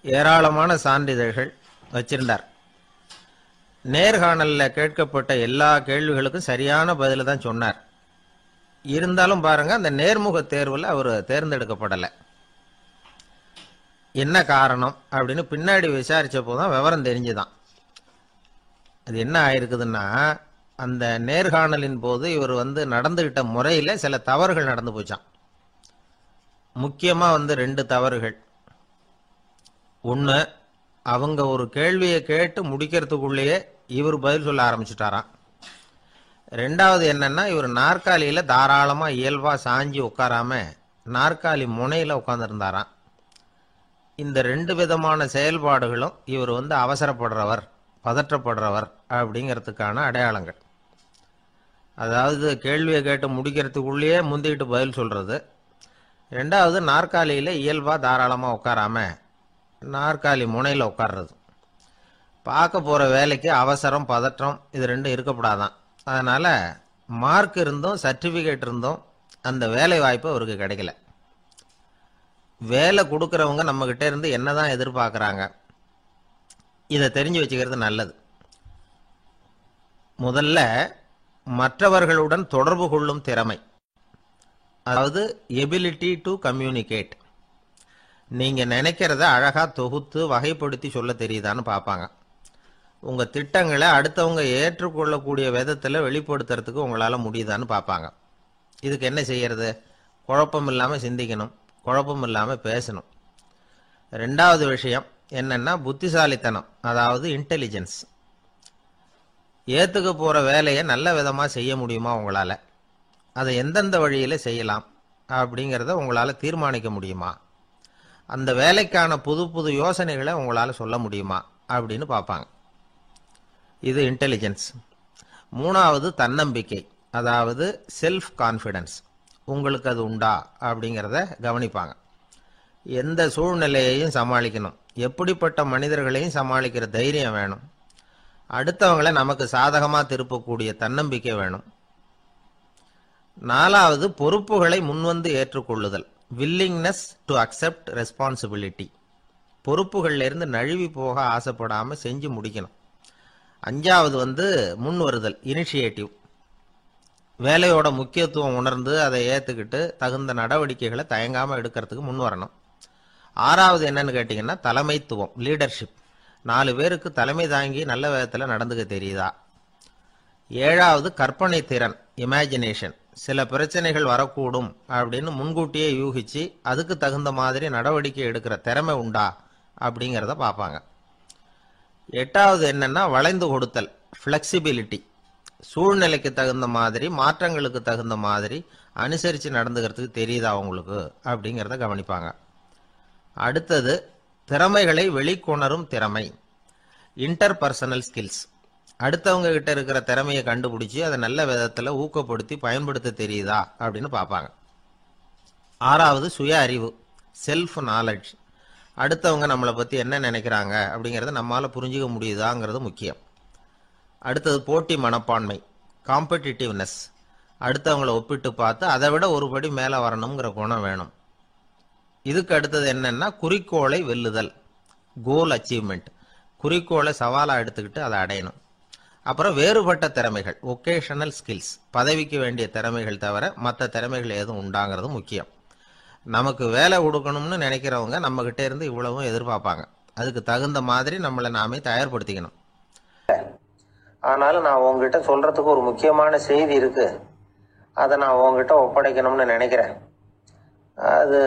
ஏராளமான சான்றிதழ்கள் வச்சிருந்தார். நேர்காணலில் கேட்கப்பட்ட எல்லா கேள்விகளுக்கும் சரியான பதில் தான் சொன்னார். இருந்தாலும் பாருங்கள், அந்த நேர்முக தேர்வில் அவர் தேர்ந்தெடுக்கப்படலை. என்ன காரணம் அப்படின்னு பின்னாடி விசாரித்தப்போ தான் விவரம் தெரிஞ்சுதான். அது என்ன ஆயிருக்குதுன்னா, அந்த நேர்காணலின் போது இவர் வந்து நடந்துகிட்ட முறையில் சில தவறுகள் நடந்து போச்சான். முக்கியமாக வந்து 2 தவறுகள். ஒன்று, அவங்க ஒரு கேள்வியை கேட்டு முடிக்கிறதுக்குள்ளேயே இவர் பதில் சொல்ல ஆரம்பிச்சுட்டாராம். 2வது என்னன்னா, இவர் நாற்காலியில் தாராளமாக இயல்பாக சாஞ்சி உட்காராம நாற்காலி முனையில் உட்காந்துருந்தாராம். இந்த 2 விதமான செயல்பாடுகளும் இவர் வந்து அவசரப்படுறவர், பதற்றப்படுறவர் அப்படிங்கிறதுக்கான அடையாளங்கள். அதாவது கேள்வியை கேட்டு முடிக்கிறதுக்குள்ளேயே முந்திக்கிட்டு பதில் சொல்கிறது. 2வது, நாற்காலியில் இயல்பாக தாராளமாக உட்காராம நாற்காலி முனையில் உட்கார்றது. பார்க்க போகிற வேலைக்கு அவசரம் பதற்றம் இது 2 இருக்கப்படாதான். அதனால் மார்க் இருந்தும் சர்டிஃபிகேட் இருந்தும் அந்த வேலை வாய்ப்பு அவருக்கு கிடைக்கல. வேலை கொடுக்குறவங்க நம்மக்கிட்ட இருந்து என்ன தான் எதிர்பார்க்குறாங்க, இதை தெரிஞ்சு வச்சுக்கிறது நல்லது. முதல்ல மற்றவர்களுடன் தொடர்பு கொள்ளும் திறமை. அதாவது எபிலிட்டி டு கம்யூனிகேட். நீங்க நினைக்கிறத அழகா தொகுத்து வகைப்படுத்தி சொல்ல தெரியுதான்னு பார்ப்பாங்க. உங்க திட்டங்களை அடுத்தவங்க ஏற்றுக்கொள்ளக்கூடிய விதத்துல வெளிப்படுத்துறதுக்கு உங்களால முடியுதான்னு பார்ப்பாங்க. இதுக்கு என்ன செய்யறது? குழப்பம் இல்லாம சிந்திக்கணும், குழப்பம் இல்லாம பேசணும். ரெண்டாவது விஷயம் என்னன்னா புத்திசாலித்தனம், அதாவது இன்டெலிஜென்ஸ். ஏத்துக்க போற வேலையை நல்ல விதமா செய்ய முடியுமா உங்களால? அதை எந்தெந்த வழியில செய்யலாம் அப்படிங்கிறத உங்களால தீர்மானிக்க முடியுமா? அந்த வேலைக்கான புது புது யோசனைகளை உங்களால சொல்ல முடியுமா அப்படின்னு பார்ப்பாங்க. இது இன்டெலிஜென்ஸ். மூணாவது தன்னம்பிக்கை, அதாவது செல்ஃப் கான்ஃபிடன்ஸ். உங்களுக்கு அது உண்டா அப்படிங்கிறத கவனிப்பாங்க. எந்த சூழ்நிலையையும் சமாளிக்கணும், எப்படிப்பட்ட மனிதர்களையும் சமாளிக்கிற தைரியம் வேணும், அடுத்தவங்களை நமக்கு சாதகமா திருப்பக்கூடிய தன்னம்பிக்கை வேணும். நாலாவது பொறுப்புகளை முன்வந்து ஏற்றுக்கொள்ளுதல், வில்லிங்னஸ் டு அக்செப்ட் ரெஸ்பான்சிபிலிட்டி. பொறுப்புகள்ல இருந்து நழுவி போக ஆசைப்படாம செஞ்சு முடிக்கணும். அஞ்சாவது முன் வருதல், இனிஷியேட்டிவ். வேலையோட முக்கியத்துவம் உணர்ந்து அதை ஏத்துக்கிட்டு தகுந்த நடவடிக்கைகளை தயங்காம எடுக்கிறதுக்கு முன் வரணும். ஆறாவது என்னன்னு கேட்டீங்கன்னா தலைமைத்துவம், லீடர்ஷிப். 4 பேருக்கு தலைமை தாங்கி நல்ல விதத்துல நடந்துக்க தெரியுதா? ஏழாவது கற்பனை திறன், இமேஜினேஷன். சில பிரச்சனைகள் வரக்கூடும் அப்படின்னு முன்கூட்டியே யூகிச்சு அதுக்கு தகுந்த மாதிரி நடவடிக்கை எடுக்கிற திறமை உண்டா அப்படிங்கிறத பார்ப்பாங்க. எட்டாவது என்னன்னா வளைந்து கொடுத்தல், ஃபிளெக்சிபிலிட்டி. சூழ்நிலைக்கு தகுந்த மாதிரி, மாற்றங்களுக்கு தகுந்த மாதிரி அனுசரித்து நடந்துக்கிறதுக்கு தெரியுதா உங்களுக்கு அப்படிங்கிறத கவனிப்பாங்க. அடுத்தது திறமைகளை வெளிக்கொணரும் திறமை, இன்டர்பர்சனல் ஸ்கில்ஸ். அடுத்தவங்க கிட்ட இருக்கிற திறமையை கண்டுபிடிச்சி அதை நல்ல விதத்தில் ஊக்கப்படுத்தி பயன்படுத்த தெரியுதா அப்படின்னு பார்ப்பாங்க. ஆறாவது சுய அறிவு, செல்ஃப் நாலெட்ஜ். அடுத்தவங்க நம்மளை பற்றி என்ன நினைக்கிறாங்க அப்படிங்கிறத நம்மளால் புரிஞ்சிக்க முடியுதாங்கிறது முக்கியம். அடுத்தது போட்டி மனப்பான்மை, காம்படிட்டிவ்னஸ். அடுத்தவங்களை ஒப்பிட்டு பார்த்து அதை விட ஒரு படி மேலே வரணுங்கிற குணம் வேணும். இதுக்கு அடுத்தது என்னன்னா குறிக்கோளை வெல்லுதல், கோல் அச்சீவ்மெண்ட். குறிக்கோளை சவாலாக எடுத்துக்கிட்டு அதை அடையணும். அப்புறம் வேறுபட்ட திறமைகள், ஒகேஷனல் ஸ்கில்ஸ். பதவிக்கு வேண்டிய திறமைகள் தவிர மற்ற திறமைகள் எதுவும் உண்டாங்கிறது முக்கியம். நமக்கு வேலை கொடுக்கணும்னு நினைக்கிறவங்க நம்ம கிட்ட இருந்து இவ்வளவும் எதிர்பார்ப்பாங்க. அதுக்கு தகுந்த மாதிரி நம்மளை நாமே தயார்படுத்திக்கணும். ஆனாலும் நான் உங்ககிட்ட சொல்றதுக்கு ஒரு முக்கியமான செய்தி இருக்கு, அதை நான் உங்ககிட்ட ஒப்படைக்கணும்னு நினைக்கிறேன். அது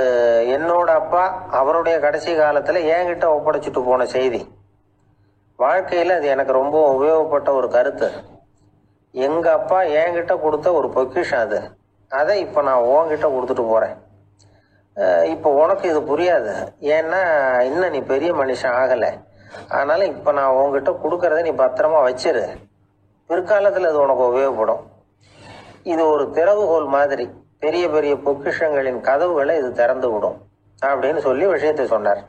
என்னோட அப்பா அவருடைய கடைசி காலத்துல என்கிட்ட ஒப்படைச்சிட்டு போன செய்தி. வாழ்க்கையில அது எனக்கு ரொம்ப உபயோகப்பட்ட ஒரு கருத்து. எங்க அப்பா என்கிட்ட கொடுத்த ஒரு பொக்கிஷம் அது. அதை இப்ப நான் உன்கிட்ட கொடுத்துட்டு போறேன். இப்போ உனக்கு இது புரியாது, ஏன்னா இன்னும் நீ பெரிய மனுஷன் ஆகலை. அதனால இப்போ நான் உங்ககிட்ட கொடுக்கறத நீ பத்திரமா வச்சிரு, பிற்காலத்தில் அது உனக்கு உபயோகப்படும். இது ஒரு திறவுகோல் மாதிரி, பெரிய பெரிய பொக்கிஷங்களின் கதவுகளை இது திறந்து விடும் அப்படின்னு சொல்லி விஷயத்தை சொன்னார்.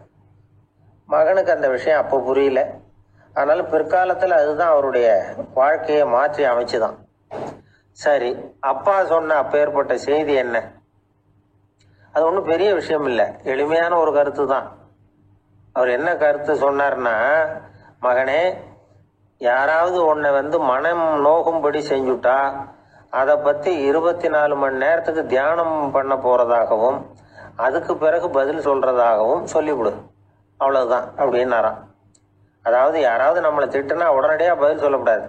மகனுக்கு அந்த விஷயம் அப்போ புரியல. அதனால பிற்காலத்தில் அதுதான் அவருடைய வாழ்க்கையை மாற்றி அமைச்சுதான். சரி, அப்பா சொன்ன அப்பேற்பட்ட செய்தி என்ன? அது ஒன்றும் பெரிய விஷயம் இல்லை, எளிமையான ஒரு கருத்து தான். அவர் என்ன கருத்து சொன்னார்னா, மகனே, யாராவது உன்னை மனம் நோகும்படி செஞ்சுட்டா அதை பற்றி 24 மணி நேரத்துக்கு தியானம் பண்ண போகிறதாகவும் அதுக்கு பிறகு பதில் சொல்கிறதாகவும் சொல்லிவிடு, அவ்வளவுதான் அப்படின்னாராம். அதாவது யாராவது நம்மளை திட்டுனா உடனடியாக பதில் சொல்லக்கூடாது.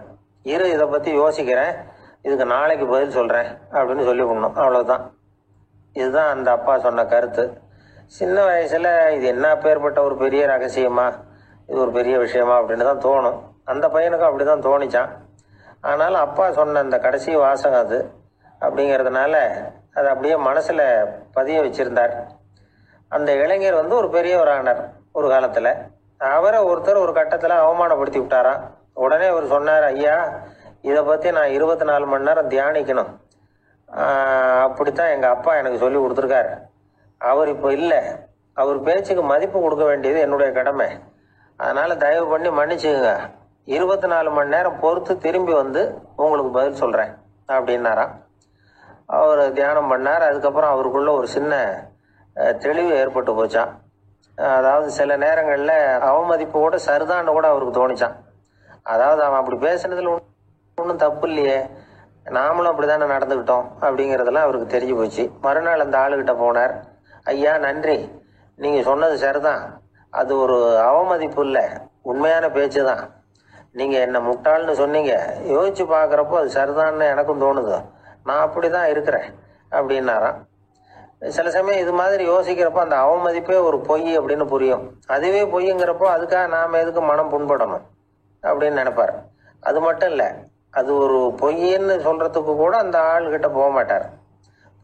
இதை பற்றி யோசிக்கிறேன், இதுக்கு நாளைக்கு பதில் சொல்கிறேன் அப்படின்னு சொல்லிவிடணும், அவ்வளவுதான். இதுதான் அந்த அப்பா சொன்ன கருத்து. சின்ன வயசுல இது என்ன பேர்பட்ட ஒரு பெரிய ரகசியமா, இது ஒரு பெரிய விஷயமா அப்படின்னு தான் தோணும். அந்த பையனுக்கும் அப்படிதான் தோணிச்சான். ஆனாலும் அப்பா சொன்ன அந்த கடைசி வாசகம் அது அப்படிங்கிறதுனால அதை அப்படியே மனசுல பதிய வச்சிருந்தார். அந்த இளைஞர் ஒரு பெரியவர் ஆனார் ஒரு காலத்துல. அவரை ஒருத்தர் ஒரு கட்டத்துல அவமானப்படுத்தி விட்டாராம். உடனே அவர் சொன்னார், ஐயா, இதை பத்தி நான் 24 மணி நேரம் தியானிக்கணும், அப்படித்தான் எங்க அப்பா எனக்கு சொல்லி கொடுத்துருக்காரு. அவர் இப்போ இல்லை, அவர் பேச்சுக்கு மதிப்பு கொடுக்க வேண்டியது என்னுடைய கடமை. அதனால தயவு பண்ணி மன்னிச்சுக்குங்க, 24 மணி நேரம் பொறுத்து திரும்பி உங்களுக்கு பதில் சொல்றேன் அப்படின்னாராம். அவர் தியானம் பண்ணார். அதுக்கப்புறம் அவருக்குள்ள ஒரு சின்ன தெளிவு ஏற்பட்டு போச்சான். அதாவது சில நேரங்களில் அவமதிப்போட சரிதான்னு கூட அவருக்கு தோணிச்சான். அதாவது அவன் அப்படி பேசுனதுல ஒன்றும் தப்பு இல்லையே, நாமளும் அப்படிதானே நடந்துக்கிட்டோம் அப்படிங்கிறதெல்லாம் அவருக்கு தெரிஞ்சு போச்சு. மறுநாள் அந்த ஆளுகிட்ட போனார். ஐயா நன்றி, நீங்கள் சொன்னது சரிதான், அது ஒரு அவமதிப்பு இல்லை, உண்மையான பேச்சு தான். நீங்கள் என்ன முட்டாள்னு சொன்னீங்க, யோசிச்சு பார்க்குறப்போ அது சரிதான்னு எனக்கும் தோணுது, நான் அப்படி தான் இருக்கிறேன் அப்படின்னாராம். சில சமயம் இது மாதிரி யோசிக்கிறப்போ அந்த அவமதிப்பே ஒரு பொய் அப்படின்னு புரியும். அதுவே பொய்ங்கிறப்போ அதுக்காக நாம் எதுக்கு மனம் புண்படணும் அப்படின்னு நினைப்பார். அது மட்டும் இல்லை, அது ஒரு பொய்ன்னு சொல்றதுக்கு கூட அந்த ஆள்கிட்ட போக மாட்டார்.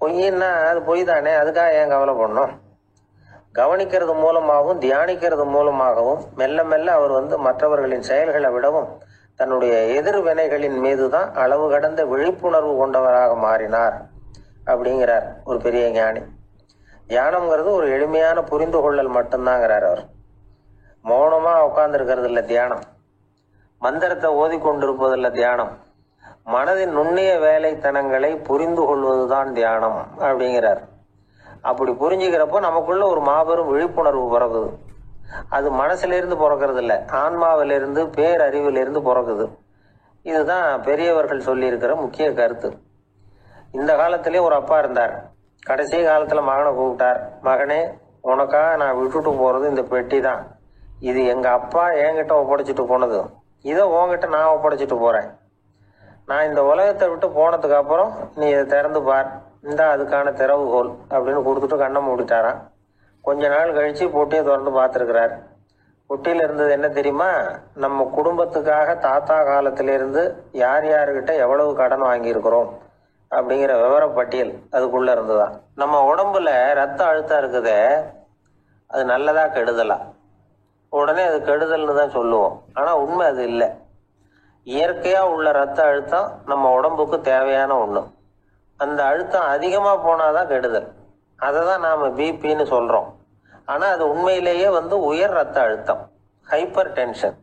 பொய்ன்னா அது பொய் தானே, அதுக்காக ஏன் கவலை பண்ணணும். கவனிக்கிறது மூலமாகவும் தியானிக்கிறது மூலமாகவும் மெல்ல மெல்ல அவர் மற்றவர்களின் செயல்களை விடவும் தன்னுடைய எதிர்வினைகளின் மீது தான் அளவு கடந்த விழிப்புணர்வு கொண்டவராக மாறினார் அப்படிங்கிறார் ஒரு பெரிய ஞானி. தியானம்ங்கிறது ஒரு எளிமையான புரிந்து கொள்ளல் மட்டும்தாங்கிறார் அவர். மௌனமா உட்கார்ந்து இல்லை தியானம், மந்திரத்தை ஓதிக்கொண்டிருப்பதில்லை தியானம், மனதின் நுண்ணிய வேலைத்தனங்களை புரிந்து கொள்வதுதான் தியானம் அப்படிங்கிறார். அப்படி புரிஞ்சுக்கிறப்போ நமக்குள்ள ஒரு மாபெரும் விழிப்புணர்வு பிறகுது. அது மனசிலிருந்து பிறக்கிறது இல்லை, ஆன்மாவிலிருந்து பேரறிவிலிருந்து பிறகுது. இதுதான் பெரியவர்கள் சொல்லியிருக்கிற முக்கிய கருத்து. இந்த காலத்திலே ஒரு அப்பா இருந்தார். கடைசி காலத்துல மகனை கூப்பிட்டார். மகனே, உனக்காக நான் விட்டுட்டு போறது இந்த பெட்டி தான். இது எங்க அப்பா என்கிட்ட ஒப்படைச்சிட்டு போனது, இதை உன்கிட்ட நான் ஒப்படைச்சிட்டு போறேன். நான் இந்த உலகத்தை விட்டு போனதுக்கு அப்புறம் நீ இதை திறந்து பார், இந்த அதுக்கான திறவுகோல் அப்படின்னு கொடுத்துட்டு கண்ணை மூடிட்டாராம். கொஞ்ச நாள் கழிச்சு பொட்டியை திறந்து பார்த்துருக்கிறார். பொட்டியில இருந்தது என்ன தெரியுமா? நம்ம குடும்பத்துக்காக தாத்தா காலத்திலிருந்து யார் யாருக்கிட்ட எவ்வளவு கடன் வாங்கியிருக்கிறோம் அப்படிங்கிற விவர பட்டியல் அதுக்குள்ள இருந்துதான். நம்ம உடம்புல ரத்த அழுத்தம் இருக்குதே, அது நல்லதா கெடுதலா? உடனே அது கெடுதல்னு தான் சொல்லுவோம். ஆனா உண்மை அது இல்லை. இயற்கையா உள்ள ரத்த அழுத்தம் நம்ம உடம்புக்கு தேவையான ஒண்ணு. அந்த அழுத்தம் அதிகமா போனாதான் கெடுதல். அதை தான் நாம பிபின்னு சொல்றோம். ஆனா அது உண்மையிலேயே உயர் ரத்த அழுத்தம், ஹைப்பர் டென்ஷன்.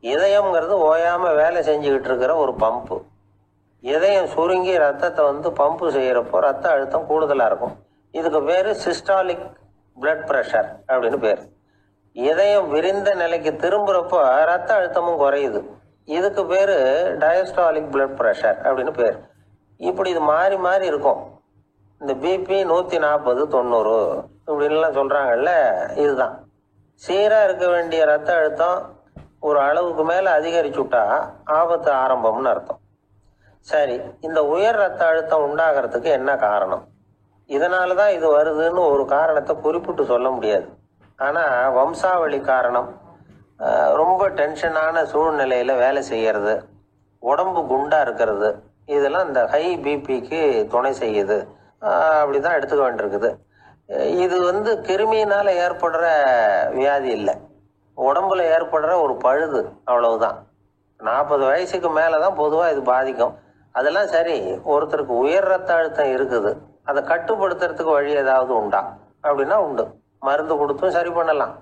இதயம்ங்கிறது ஓயாம வேலை செஞ்சுக்கிட்டு இருக்கிற ஒரு பம்பு. இதயம் சுருங்கி ரத்தத்தை பம்பு செய்யறப்போ ரத்த அழுத்தம் கூடுதலா இருக்கும். இதுக்கு பேரு சிஸ்டாலிக் பிளட் பிரஷர் அப்படின்னு பேர். இதயம் விரிந்த நிலைக்கு திரும்புறப்போ ரத்த அழுத்தமும் குறையுது. இதுக்கு பேரு டயஸ்டாலிக் பிளட் பிரஷர் அப்படின்னு பேர். இப்படி இது மாறி மாறி இருக்கும். இந்த பிபி 140 90 இப்படின்லாம் சொல்றாங்கல்ல, இதுதான். சீரா இருக்க வேண்டிய ரத்த அழுத்தம் ஒரு அளவுக்கு மேல அதிகரிச்சுட்டா ஆபத்து ஆரம்பம்னு அர்த்தம். சரி, இந்த உயர் ரத்த அழுத்தம் உண்டாகிறதுக்கு என்ன காரணம்? இதனாலதான் இது வருதுன்னு ஒரு காரணத்தை குறிப்பிட்டு சொல்ல முடியாது. ஆனா வம்சாவளி காரணம், ரொம்ப டென்ஷனான சூழ்நிலையில வேலை செய்யறது, உடம்பு குண்டா இருக்கிறது, இதெல்லாம் இந்த ஹை பிபிக்கு துணை செய்யுது அப்படிதான் எடுத்துக்க வேண்டியிருக்குது. இது கிருமியினால ஏற்படுற வியாதி இல்லை, உடம்புல ஏற்படுற ஒரு பழுது, அவ்வளவுதான். 40 வயசுக்கு மேலதான் பொதுவா இது பாதிக்கும். அதெல்லாம் சரி, ஒருத்தருக்கு உயர் ரத்த அழுத்தம் இருக்குது, அதை கட்டுப்படுத்துறதுக்கு வழி ஏதாவது உண்டா அப்படின்னா உண்டு. மருந்து கொடுத்தும் சரி பண்ணலாம்.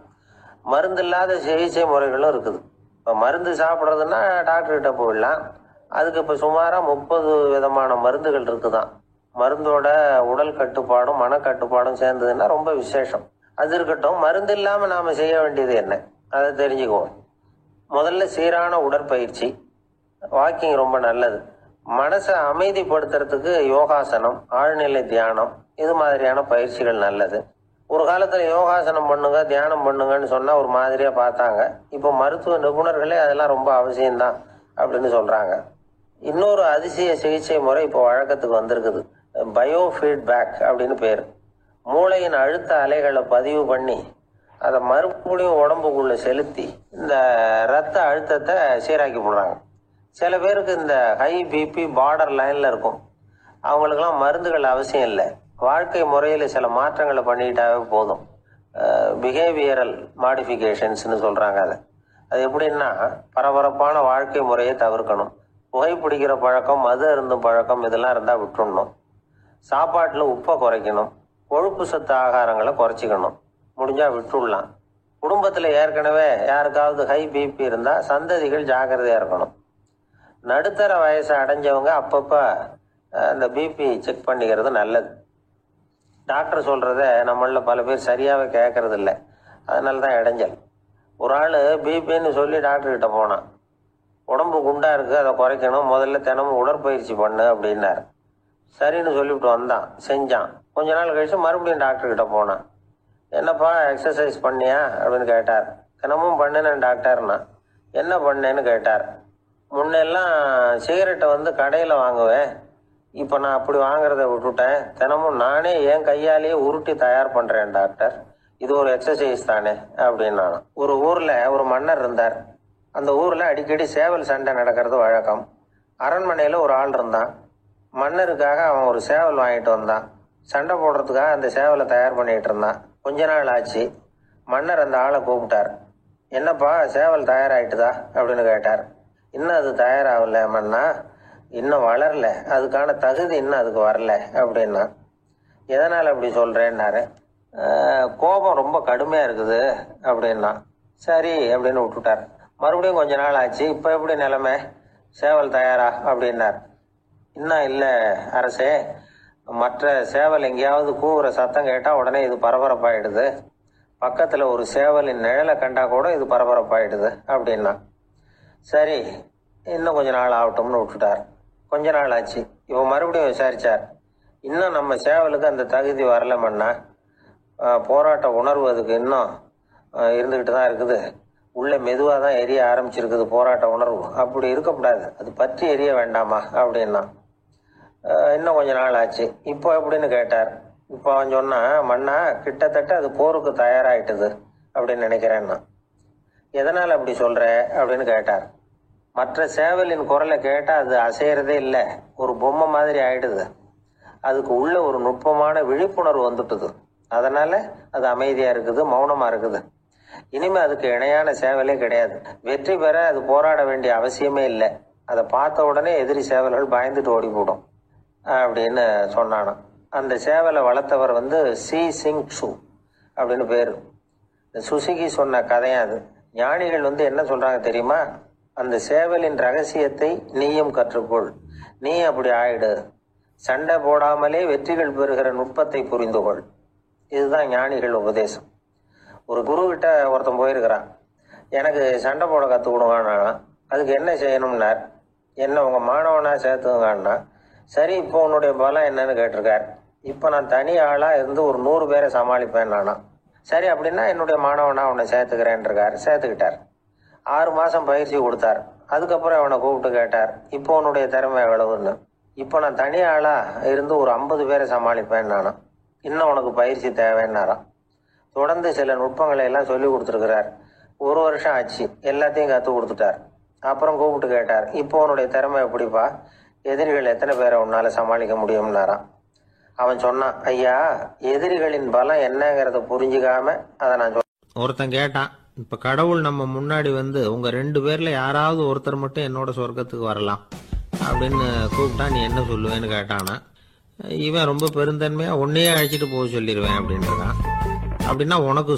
மருந்து இல்லாத சிகிச்சை முறைகளும் இருக்குது. இப்போ மருந்து சாப்பிட்றதுன்னா டாக்டர்கிட்ட போயிடலாம். அதுக்கு இப்போ சுமாராக 30 விதமான மருந்துகள் இருக்குதான். மருந்தோட உடல் கட்டுப்பாடும் மனக்கட்டுப்பாடும் சேர்ந்ததுன்னா ரொம்ப விசேஷம். அது இருக்கட்டும், மருந்து இல்லாமல் நாம் செய்ய வேண்டியது என்ன, அதை தெரிஞ்சுக்குவோம். முதல்ல சீரான உடற்பயிற்சி, வாக்கிங் ரொம்ப நல்லது. மனசை அமைதிப்படுத்துறதுக்கு யோகாசனம், ஆழ்நிலை தியானம், இது மாதிரியான பயிற்சிகள் நல்லது. ஒரு காலத்துல யோகாசனம் பண்ணுங்க தியானம் பண்ணுங்கன்னு சொன்னா ஒரு மாதிரியா பார்த்தாங்க. இப்போ மருத்துவ நிபுணர்களே அதெல்லாம் ரொம்ப அவசியம்தான் அப்படின்னு சொல்றாங்க. இன்னொரு அதிசய சிகிச்சை முறை இப்போ வழக்கத்துக்கு வந்திருக்குது, பயோ ஃபீட்பேக் அப்படின்னு பேர். மூளையின் அழுத்த அலைகளை பதிவு பண்ணி அதை மறுபடியும் உடம்புக்குள்ள செலுத்தி இந்த ரத்த அழுத்தத்தை சீராக்கி போடுறாங்க. சில பேருக்கு இந்த ஹை பிபி பார்டர் லைன்ல இருக்கும். அவங்களுக்கெல்லாம் மருந்துகள் அவசியம் இல்லை, வாழ்க்கை முறையில் சில மாற்றங்களை பண்ணிக்கிட்டாவே போதும். பிஹேவியரல் மாடிஃபிகேஷன்ஸ்னு சொல்றாங்க. அது எப்படின்னா, பரபரப்பான வாழ்க்கை முறையை தவிர்க்கணும், புகைப்பிடிக்கிற பழக்கம், மது அருந்தும் பழக்கம் இதெல்லாம் இருந்தால் விட்டுடணும், சாப்பாட்டில் உப்பை குறைக்கணும், கொழுப்பு சத்து ஆகாரங்களை குறைச்சிக்கணும், முடிஞ்சா விட்டுடலாம். குடும்பத்தில் ஏற்கனவே யாருக்காவது ஹை பிபி இருந்தால் சந்ததிகள் ஜாக்கிரதையாக இருக்கணும். நடுத்தர வயசை அடைஞ்சவங்க அப்பப்போ அந்த பிபி செக் பண்ணிக்கிறது நல்லது. டாக்டர் சொல்கிறத நம்மள பல பேர் சரியாகவே கேட்கறது இல்லை, அதனால தான் இடைஞ்சல். ஒரு ஆள் பிபின்னு சொல்லி டாக்டர்கிட்ட போனான். உடம்பு குண்டா இருக்கு, அதை குறைக்கணும், முதல்ல தினமும் உடற்பயிற்சி பண்ணு அப்படின்னாரு. சரின்னு சொல்லிவிட்டு வந்தான், செஞ்சான். கொஞ்ச நாள் கழிச்சு மறுபடியும் டாக்டர் கிட்ட போனான். என்னப்பா எக்ஸசைஸ் பண்ணியா அப்படின்னு கேட்டார். தினமும் பண்ணினேன் டாக்டர்னா. என்ன பண்ணேன்னு கேட்டார். முன்னெல்லாம் சிகரெட்டை வந்து கடையில் வாங்குவேன், இப்போ நான் அப்படி வாங்குறத விட்டுட்டேன், தினமும் நானே என் கையாலேயே உருட்டி தயார் பண்ணுறேன் டாக்டர், இது ஒரு எக்ஸசைஸ் தானே அப்படின்னு நான். ஒரு ஊரில் ஒரு மன்னர் இருந்தார். அந்த ஊரில் அடிக்கடி சேவல் சண்டை நடக்கிறது வழக்கம். அரண்மனையில் ஒரு ஆள் இருந்தான். மன்னருக்காக அவன் ஒரு சேவல் வாங்கிட்டு வந்தான். சண்டை போடுறதுக்காக அந்த சேவலை தயார் பண்ணிட்டு இருந்தான். கொஞ்ச நாள் ஆச்சு. மன்னர் அந்த ஆளை கூப்பிட்டார். என்னப்பா சேவல் தயாராகிட்டுதா அப்படின்னு கேட்டார். இன்னும் அது தயாராகல மன்னா, இன்னும் வளரல, அதுக்கான தகுதி இன்னும் அதுக்கு வரல அப்படின்னா. எதனால் அப்படி சொல்கிறேன்னாரு. கோபம் ரொம்ப கடுமையாக இருக்குது அப்படின்னா. சரி அப்படின்னு விட்டுட்டார். மறுபடியும் கொஞ்ச நாள் ஆச்சு. இப்போ எப்படி நிலைமை, சேவல் தயாரா அப்படின்னார். இன்னும் இல்லை அரசே, மற்ற சேவல் எங்கேயாவது கூவுற சத்தம் கேட்டால் உடனே இது பரபரப்பாயிடுது, பக்கத்தில் ஒரு சேவலின் நிழலை கண்டா கூட இது பரபரப்பாயிடுது அப்படின்னா. சரி இன்னும் கொஞ்ச நாள் ஆகட்டும்னு விட்டுட்டார். கொஞ்ச நாள் ஆச்சு. இவன் மறுபடியும் விசாரிச்சார். இன்னும் நம்ம சேவலுக்கு அந்த தகுதி வரலமன்னா, போராட்ட உணர்வு அதுக்கு இன்னும் இருந்துக்கிட்டு தான் இருக்குது, உள்ளே மெதுவாக தான் எரிய ஆரம்பிச்சிருக்குது போராட்ட உணர்வு, அப்படி இருக்கக்கூடாது, அது பற்றி எரிய வேண்டாமா அப்படின்னா. இன்னும் கொஞ்ச நாள் ஆச்சு. இப்போ எப்படின்னு கேட்டார். இப்போ அவன் சொன்னான், மன்னா கிட்டத்தட்ட அது போருக்கு தயாராகிட்டுது அப்படின்னு நினைக்கிறேன்னா. எதனால் அப்படி சொல்கிற அப்படின்னு கேட்டார். மற்ற சேவலின் குரலை கேட்டால் அது அசையறதே இல்லை, ஒரு பொம்மை மாதிரி ஆயிடுது, அதுக்கு உள்ள ஒரு நுட்பமான விழிப்புணர்வு வந்துட்டுது, அதனால் அது அமைதியாக இருக்குது, மௌனமாக இருக்குது. இனிமே அதுக்கு இணையான சேவலே கிடையாது, வெற்றி பெற அது போராட வேண்டிய அவசியமே இல்லை, அதை பார்த்த உடனே எதிரி சேவல்கள் பயந்துட்டு ஓடி போடும் அப்படின்னு சொன்னானான். அந்த சேவலை வளர்த்தவர் வந்து சி சிங் சு அப்படின்னு பேர். சுசுகி சொன்ன கதையா அது. ஞானிகள் வந்து என்ன சொல்றாங்க தெரியுமா, அந்த சேவலின் ரகசியத்தை நீயும் கற்றுக்கொள், நீ அப்படி ஆயிடு, சண்டை போடாமலே வெற்றிகள் பெறுகிற நுட்பத்தை புரிந்து கொள். இதுதான் ஞானிகள் உபதேசம். ஒரு குரு கிட்ட ஒருத்தன் போயிருக்கிறான். எனக்கு சண்டை போட கற்றுக் கொடுங்கன்னா. அதுக்கு என்ன செய்யணும்னார். என்ன உங்கள் மாணவனாக சேர்த்துங்கண்ணா. சரி இப்போ உன்னுடைய பலம் என்னன்னு கேட்டிருக்கார். இப்போ நான் தனி ஆளாக இருந்து ஒரு 100 பேரை சமாளிப்பேன் நானா. சரி அப்படின்னா என்னுடைய மாணவனாக உன்னை சேர்த்துக்கிறேன்ருக்கார். சேர்த்துக்கிட்டார். 6 மாதம் பயிற்சி கொடுத்தார். அதுக்கப்புறம் அவனை கூப்பிட்டு கேட்டார், இப்போ உன்னுடைய திறமை எவ்வளவுன்னு. இப்போ நான் தனி ஆளாக இருந்து ஒரு 50 பேரை சமாளிப்பேன் நானா. இன்னும் உனக்கு பயிற்சி தேவைன்னாராம். தொடர்ந்து சில நுட்பங்களை எல்லாம் சொல்லி கொடுத்துருக்கிறார். 1 வருஷம் ஆச்சு. எல்லாத்தையும் கற்றுக் கொடுத்துட்டார். அப்புறம் கூப்பிட்டு கேட்டார், இப்போ உன்னுடைய திறமை எப்படிப்பா, எதிரிகள் எத்தனை பேரை உன்னால சமாளிக்க முடியும்னாராம். அவன் சொன்னான், ஐயா எதிரிகளின் பலம் என்னங்கிறத புரிஞ்சுக்காம அதை நான் ஒருத்தன் கேட்டான், இப்ப கடவுள் நம்ம முன்னாடி வந்து உங்க 2 பேர்ல யாராவது ஒருத்தர் மட்டும் என்னோட சொர்க்கத்துக்கு வரலாம் அப்படின்னு கூப்பிட்டா நீ என்ன சொல்லுவேன்னு கேட்டானா. இவன் ரொம்ப பெருந்தன்மையா உன்னையே அழைச்சிட்டு போக சொல்லிடுவேன் அப்படின்றான். அப்படின்னா உனக்கு